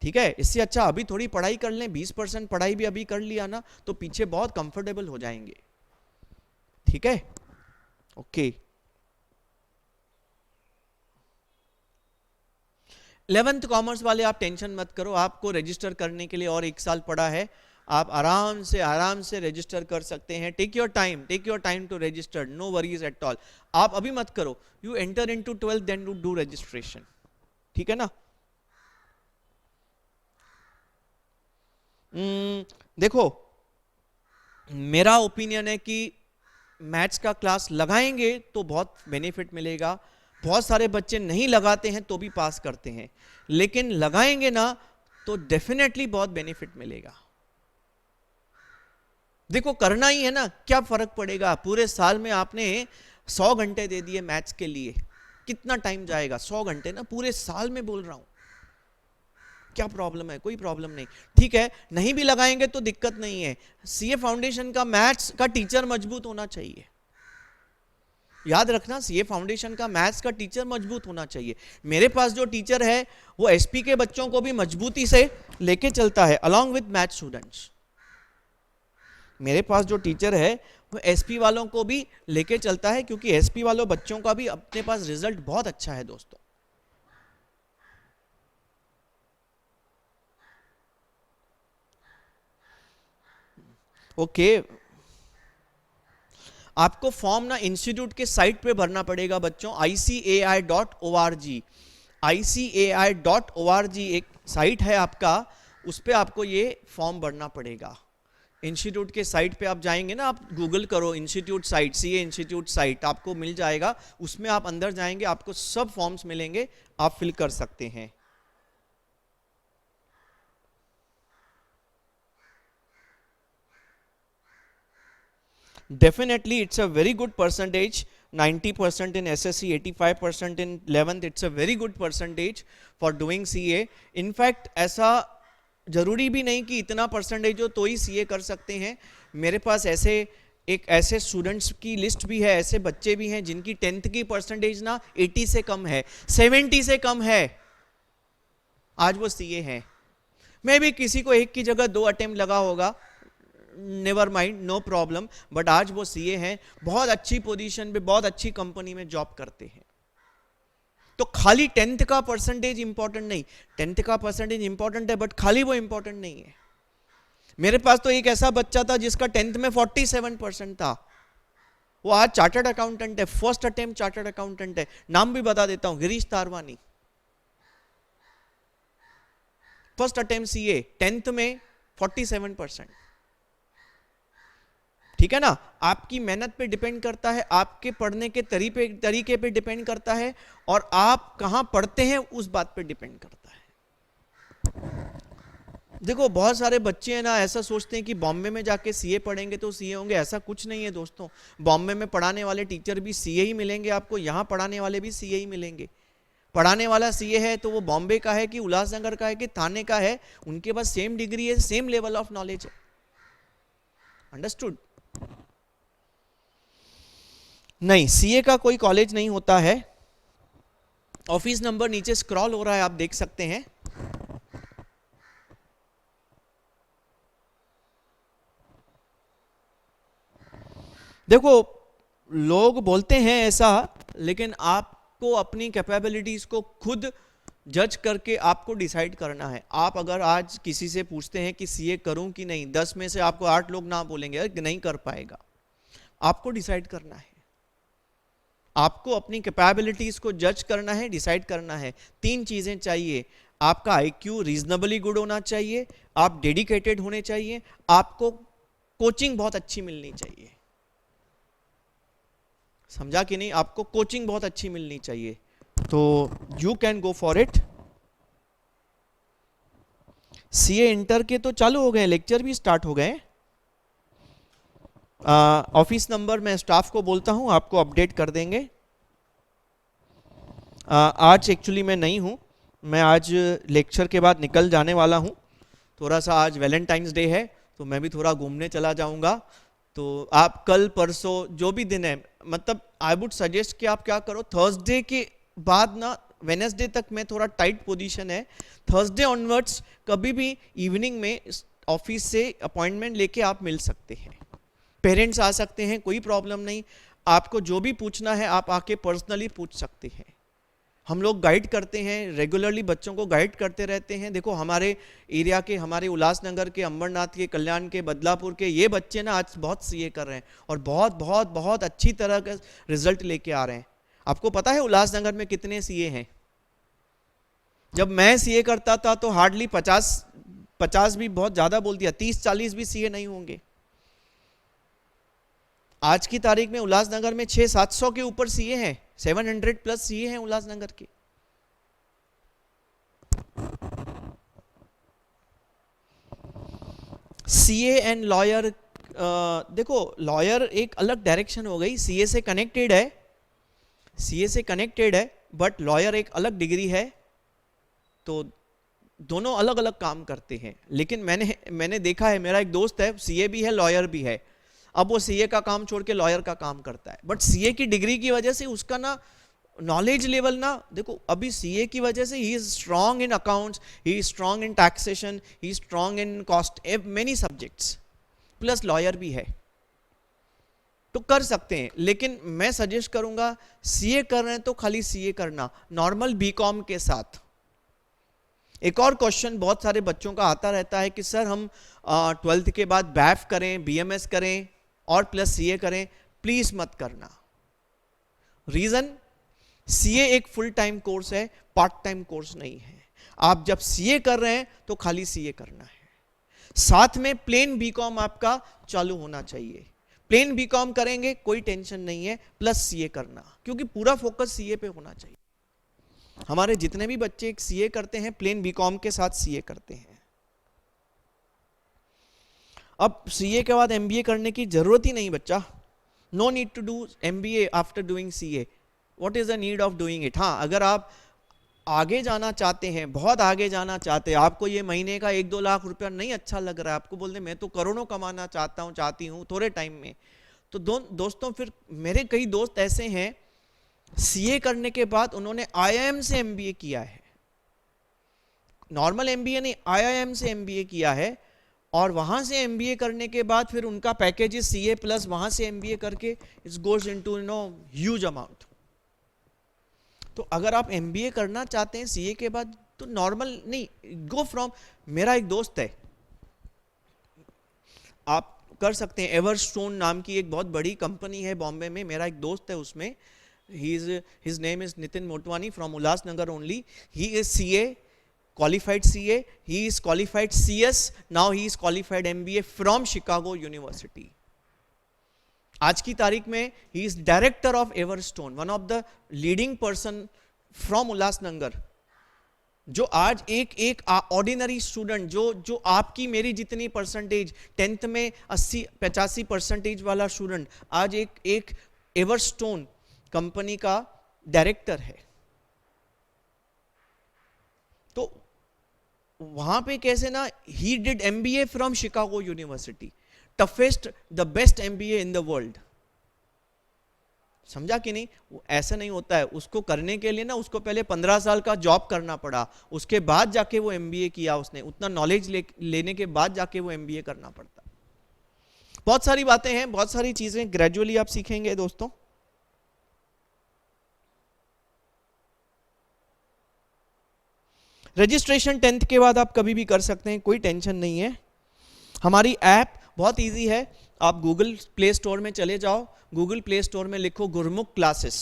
ठीक है, इससे अच्छा अभी थोड़ी पढ़ाई कर लें, 20% पढ़ाई भी अभी कर लिया ना तो पीछे बहुत कंफर्टेबल हो जाएंगे. ठीक है, ओके. 11th कॉमर्स वाले आप टेंशन मत करो, आपको रजिस्टर करने के लिए और 1 साल पड़ा है. आप आराम से रजिस्टर कर सकते हैं. Take your time to register, no worries at all. आप अभी मत करो, you enter into 12th then do registration. ठीक है ना? देखो मेरा ओपिनियन है कि मैथ्स का क्लास लगाएंगे तो बहुत बेनिफिट मिलेगा. बहुत सारे बच्चे नहीं लगाते हैं तो भी पास करते हैं, लेकिन लगाएंगे ना तो डेफिनेटली बहुत बेनिफिट मिलेगा. देखो करना ही है ना, क्या फर्क पड़ेगा, पूरे साल में आपने 100 घंटे दे दिए मैथ्स के लिए, कितना टाइम जाएगा, 100 घंटे ना, पूरे साल में बोल रहा हूं, क्या प्रॉब्लम है, कोई प्रॉब्लम नहीं। ठीक है, नहीं भी लगाएंगे तो दिक्कत नहीं है, सीए फाउंडेशन का मैथ्स का टीचर मजबूत होना चाहिए, याद रखना, सीए फाउंडेशन का मैथ्स का टीचर मजबूत होना चाहिए। मेरे पास जो टीचर है वो एसपी के बच्चों को भी मजबूती से लेके चलता है अलॉन्ग विद मैथ स्टूडेंट्स। मेरे पास जो टीचर है वो एसपी वालों को भी लेके चलता है, क्योंकि एसपी वालों बच्चों का भी अपने पास रिजल्ट बहुत अच्छा है दोस्तों। ओके, आपको फॉर्म ना इंस्टीट्यूट के साइट पे भरना पड़ेगा बच्चों, ICAI.org, ICAI.org एक साइट है आपका, उस पे आपको ये फॉर्म भरना पड़ेगा। इंस्टीट्यूट के साइट पे आप जाएंगे ना, आप गूगल करो institute site, CA institute site, आपको मिल जाएगा, उसमें आप अंदर जाएंगे, आपको सब फॉर्म्स मिलेंगे, आप फिल कर सकते हैं। Definitely it's a very good percentage, 90% in SSC, 85% in 11th, it's a very good percentage for doing CA. in fact ऐसा जरूरी भी नहीं कि इतना परसेंटेज हो तो ही सीए कर सकते हैं। मेरे पास ऐसे स्टूडेंट्स की लिस्ट भी है, ऐसे बच्चे भी हैं जिनकी 10th की परसेंटेज ना 80 से कम है, 70 से कम है, आज वो सीए हैं। मैं भी किसी को एक की जगह 2 अटेम्प्ट लगा होगा, never mind, no problem, but आज वो सीए हैं, बहुत अच्छी पोजीशन पे, बहुत अच्छी कंपनी में जॉब करते हैं। तो खाली 10th का परसेंटेज इंपॉर्टेंट नहीं, 10th का परसेंटेज इंपॉर्टेंट है, बट खाली वो इंपॉर्टेंट नहीं है। मेरे पास तो एक ऐसा बच्चा था जिसका 10th में 47% था, वो आज चार्टर्ड अकाउंटेंट है, फर्स्ट अटेम्प्ट चार्टर्ड अकाउंटेंट है, नाम भी बता देता हूं, Girish Tarwani, first attempt CA, 10th में 47%। ठीक है ना, आपकी मेहनत पे डिपेंड करता है, आपके पढ़ने के तरीके पे डिपेंड करता है, और आप कहां पढ़ते हैं उस बात पे डिपेंड करता है। देखो बहुत सारे बच्चे हैं ना ऐसा सोचते हैं कि बॉम्बे में जाके सीए पढ़ेंगे तो सीए होंगे, ऐसा कुछ नहीं है दोस्तों। बॉम्बे में पढ़ाने वाले टीचर भी सीए ही मिलेंगे आपको, यहां पढ़ाने वाले भी सीए ही मिलेंगे। पढ़ाने वाला सीए है तो वो बॉम्बे का है कि उल्लासनगर का है कि थाने का है, उनके पास सेम डिग्री है, सेम लेवल ऑफ नॉलेज है। अंडरस्टूड? नहीं, सीए का कोई कॉलेज नहीं होता है। ऑफिस नंबर नीचे स्क्रॉल हो रहा है, आप देख सकते हैं। देखो लोग बोलते हैं ऐसा, लेकिन आपको अपनी कैपेबिलिटीज को खुद जज करके आपको डिसाइड करना है। आप अगर आज किसी से पूछते हैं कि सीए करूं कि नहीं, 10 में से आपको 8 लोग ना बोलेंगे कि नहीं कर पाएगा। आपको डिसाइड करना है, आपको अपनी कैपेबिलिटीज को जज करना है, डिसाइड करना है। 3 चीजें चाहिए, आपका आईक्यू रीजनेबली गुड होना चाहिए, आप डेडिकेटेड होने चाहिए, आपको कोचिंग बहुत अच्छी मिलनी चाहिए। समझा कि नहीं? आपको कोचिंग बहुत अच्छी मिलनी चाहिए, तो you can go for it. CA inter के तो चालू हो गए, लेक्चर भी स्टार्ट हो गए। ऑफिस नंबर मैं स्टाफ को बोलता हूं, आपको अपडेट कर देंगे। आज एक्चुअली मैं नहीं हूं, मैं आज लेक्चर के बाद निकल जाने वाला हूं। थोड़ा सा आज वैलेंटाइंस डे है तो मैं भी थोड़ा घूमने चला जाऊंगा। तो आप कल परसों जो भी दिन है, मतलब आई वुड सजेस्ट कि आप क्या करो, थर्सडे के बाद ना वेडनेसडे तक मैं थोड़ा टाइट पोजीशन है, थर्सडे ऑनवर्ड्स कभी भी इवनिंग में ऑफिस से अपॉइंटमेंट लेके आप मिल सकते हैं। पेरेंट्स आ सकते हैं, कोई प्रॉब्लम नहीं। आपको जो भी पूछना है आप आके पर्सनली पूछ सकते हैं। हम लोग गाइड करते हैं, रेगुलरली बच्चों को गाइड करते रहते हैं। देखो हमारे एरिया के, हमारे उल्लासनगर के, अंबरनाथ के, कल्याण के, बदलापुर के ये बच्चे ना आज बहुत सीए कर रहे हैं और बहुत बहुत बहुत अच्छी तरह का रिजल्ट लेके आ रहे हैं। आपको पता है उल्लासनगर में कितने सीए हैं? जब मैं सीए करता था तो हार्डली 50 भी बहुत ज्यादा बोल दिया, 30-40 भी सीए नहीं होंगे। आज की तारीख में उल्लासनगर में 600-700 के ऊपर सीए हैं, 700 प्लस सीए हैं उल्लासनगर के। सीए एंड लॉयर देखो लॉयर एक अलग डायरेक्शन हो गई, सीए से कनेक्टेड है, सीए से कनेक्टेड है, बट लॉयर एक अलग डिग्री है, तो दोनों अलग अलग काम करते हैं। लेकिन मैंने देखा है, मेरा एक दोस्त है सीए भी है लॉयर भी है, अब वो सीए का काम छोड़ के लॉयर का काम करता है, बट सीए की डिग्री की वजह से उसका ना नॉलेज लेवल ना, देखो अभी सीए की वजह से he is strong in accounts, he is strong in taxation, he is strong in cost, many subjects, plus lawyer भी है, तो कर सकते हैं। लेकिन मैं सजेस्ट करूंगा सीए कर रहे हैं तो खाली सीए करना, नॉर्मल बीकॉम के साथ। एक और क्वेश्चन बहुत सारे बच्चों का आता रहता है कि सर हम 12th के बाद बैफ करें, बीएमएस करें और प्लस सीए करें, प्लीज मत करना। रीजन, सीए एक फुल टाइम कोर्स है, पार्ट टाइम कोर्स नहीं है। आप जब सीए कर रहे हैं तो खाली सीए करना है, साथ में प्लेन बीकॉम आपका चालू होना चाहिए। प्लेन बीकॉम करेंगे कोई टेंशन नहीं है, प्लस सीए करना, क्योंकि पूरा फोकस सीए पे होना चाहिए। हमारे जितने भी बच्चे सीए करते हैं प्लेन बीकॉम के साथ सीए करते हैं। अब सीए के बाद एमबीए करने की जरूरत ही नहीं बच्चा, no need to do MBA after doing CA, what is the need of doing it. हाँ, अगर आप आगे जाना चाहते हैं, बहुत आगे जाना चाहते हैं, आपको ये महीने का 1-2 लाख रुपया नहीं अच्छा लग रहा है, आपको बोल दे मैं तो करोड़ों कमाना चाहता हूँ, चाहती हूँ थोड़े टाइम में, तो दोस्तों फिर मेरे कई दोस्त ऐसे हैं सीए करने के बाद उन्होंने आईआईएम से एमबीए किया है, नॉर्मल एमबीए नहीं, आईआईएम से एमबीए किया है, और वहां से एमबीए करने के बाद फिर उनका पैकेज इज सीए प्लस वहां से एमबीए करके it's goes into huge amount. तो अगर आप एमबीए करना चाहते हैं सीए के बाद तो नॉर्मल नहीं, गो फ्रॉम, मेरा एक दोस्त है, आप कर सकते हैं, एवरस्टोन नाम की एक बहुत बड़ी कंपनी है बॉम्बे में, मेरा एक दोस्त है उसमें, his name is Nitin Motwani from Ulhasnagar only. He is CA, qualified CA, he is qualified CS, now he is qualified MBA from Chicago University. आज की तारीख में he is director of Everstone, one of the leading person from Ulhasnagar, जो आज एक ordinary student जो आपकी मेरी जितनी परसेंटेज 10th में 80-85% वाला स्टूडेंट आज एक एवरस्टोन कंपनी का डायरेक्टर है। तो वहां पे कैसे ना, he did MBA from Chicago university, toughest the best MBA in the world, समझा कि नहीं। ऐसा नहीं होता है, उसको करने के लिए ना उसको पहले 15 साल का जॉब करना पड़ा, उसके बाद जाके वो एमबीए किया, उसने उतना नॉलेज लेने के बाद जाके वो एमबीए करना पड़ता। बहुत सारी बातें हैं, बहुत सारी चीजें ग्रेजुअली आप सीखेंगे दोस्तों। रजिस्ट्रेशन 10th के बाद आप कभी भी कर सकते हैं, कोई टेंशन नहीं है। हमारी ऐप बहुत इजी है, आप गूगल प्ले स्टोर में चले जाओ, गूगल प्ले स्टोर में लिखो गुरमुख क्लासेस,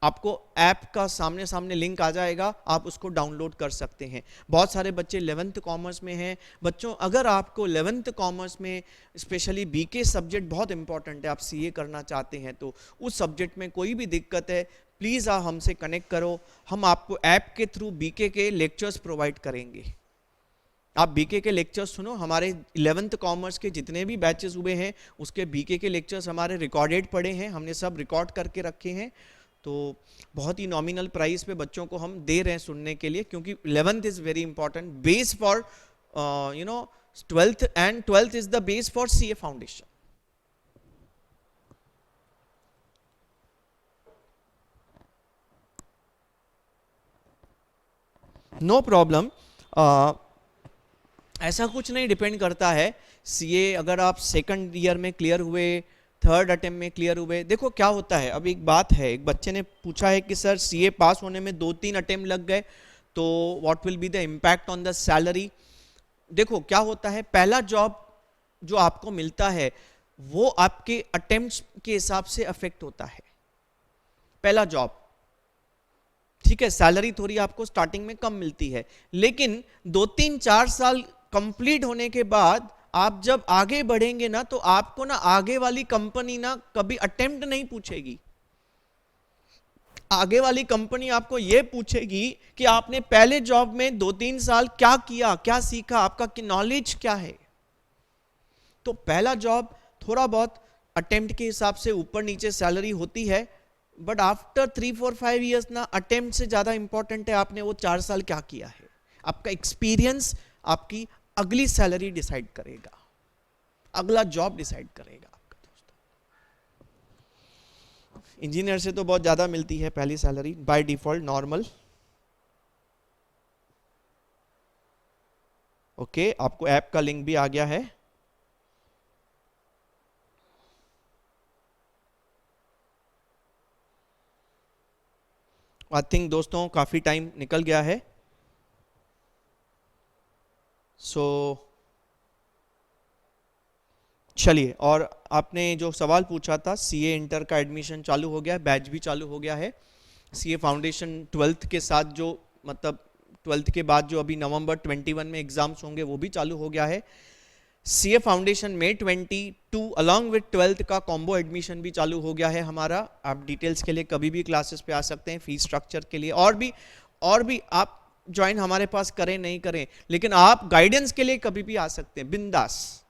आपको ऐप का सामने सामने लिंक आ जाएगा, आप उसको डाउनलोड कर सकते हैं। बहुत सारे बच्चे 11th कॉमर्स में हैं, बच्चों अगर आपको 11th कॉमर्स में स्पेशली बीके सब्जेक्ट बहुत इंपॉर्टेंट है, आप सीए करना चाहते हैं तो उस सब्जेक्ट में कोई भी दिक्कत है प्लीज़ आप हमसे कनेक्ट करो, हम आपको ऐप के थ्रू बीके के लेक्चर्स प्रोवाइड करेंगे। आप बीके के लेक्चर्स सुनो, हमारे 11th कॉमर्स के जितने भी बैचेस हुए हैं उसके बीके के लेक्चर्स हमारे रिकॉर्डेड पड़े हैं, हमने सब रिकॉर्ड करके रखे हैं, तो बहुत ही नॉमिनल प्राइस पे बच्चों को हम दे रहे हैं सुनने के लिए, क्योंकि 11th is very important base for 12th, and 12th is the base for CA foundation. No problem, ऐसा कुछ नहीं डिपेंड करता है। सीए अगर आप सेकंड ईयर में क्लियर हुए, थर्ड अटेम्प्ट में क्लियर हुए, देखो क्या होता है, अब एक बात है, एक बच्चे ने पूछा है कि सर सीए पास होने में 2-3 अटेम्प्ट लग गए तो what will be the impact on the salary. देखो क्या होता है, पहला जॉब जो आपको मिलता है वो आपके अटेम्प्ट्स के हिसाब से अफेक्ट होता है, पहला जॉब, ठीक है, सैलरी थोड़ी आपको स्टार्टिंग में कम मिलती है, लेकिन 2-3-4 साल कंप्लीट होने के बाद आप जब आगे बढ़ेंगे ना तो आपको ना आगे वाली कंपनी ना कभी अटेम्प्ट नहीं पूछेगी, आगे वाली कंपनी आपको यह पूछेगी कि आपने पहले जॉब में 2-3 साल क्या किया, क्या सीखा, आपका नॉलेज क्या है। तो पहला जॉब थोड़ा बहुत अटेम्प्ट के हिसाब से ऊपर नीचे सैलरी होती है, बट आफ्टर 3-4-5 ईयर्स ना अटेम्प्ट से ज्यादा इंपॉर्टेंट है आपने वो 4 साल क्या किया है। आपका एक्सपीरियंस आपकी अगली सैलरी डिसाइड करेगा, अगला जॉब डिसाइड करेगा आपका दोस्तों। इंजीनियर से तो बहुत ज्यादा मिलती है पहली salary by default normal. Okay, आपको ऐप का लिंक भी आ गया है। आई थिंक दोस्तों काफी टाइम निकल गया है, सो चलिए। और आपने जो सवाल पूछा था, सीए इंटर का एडमिशन चालू हो गया है, बैच भी चालू हो गया है। सीए फाउंडेशन 12th के साथ जो मतलब 12th के बाद जो अभी नवंबर 21 में एग्जाम्स होंगे वो भी चालू हो गया है। सीए फाउंडेशन में 22 अलॉन्ग विद 12th का कॉम्बो एडमिशन भी चालू हो गया है हमारा। आप डिटेल्स के लिए कभी भी क्लासेस पे आ सकते हैं, फीस स्ट्रक्चर के लिए और भी आप ज्वाइन हमारे पास करें नहीं करें, लेकिन आप गाइडेंस के लिए कभी भी आ सकते हैं बिंदास।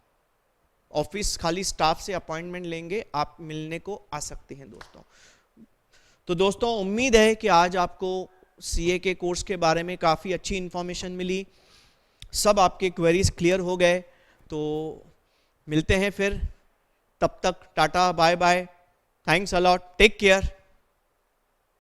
ऑफिस खाली स्टाफ से अपॉइंटमेंट लेंगे, आप मिलने को आ सकते हैं दोस्तों। तो दोस्तों उम्मीद है कि आज आपको सीए के कोर्स के बारे में काफ़ी अच्छी इंफॉर्मेशन मिली, सब आपके क्वेरीज क्लियर हो गए। तो मिलते हैं फिर, तब तक tata bye bye, thanks a lot, take care.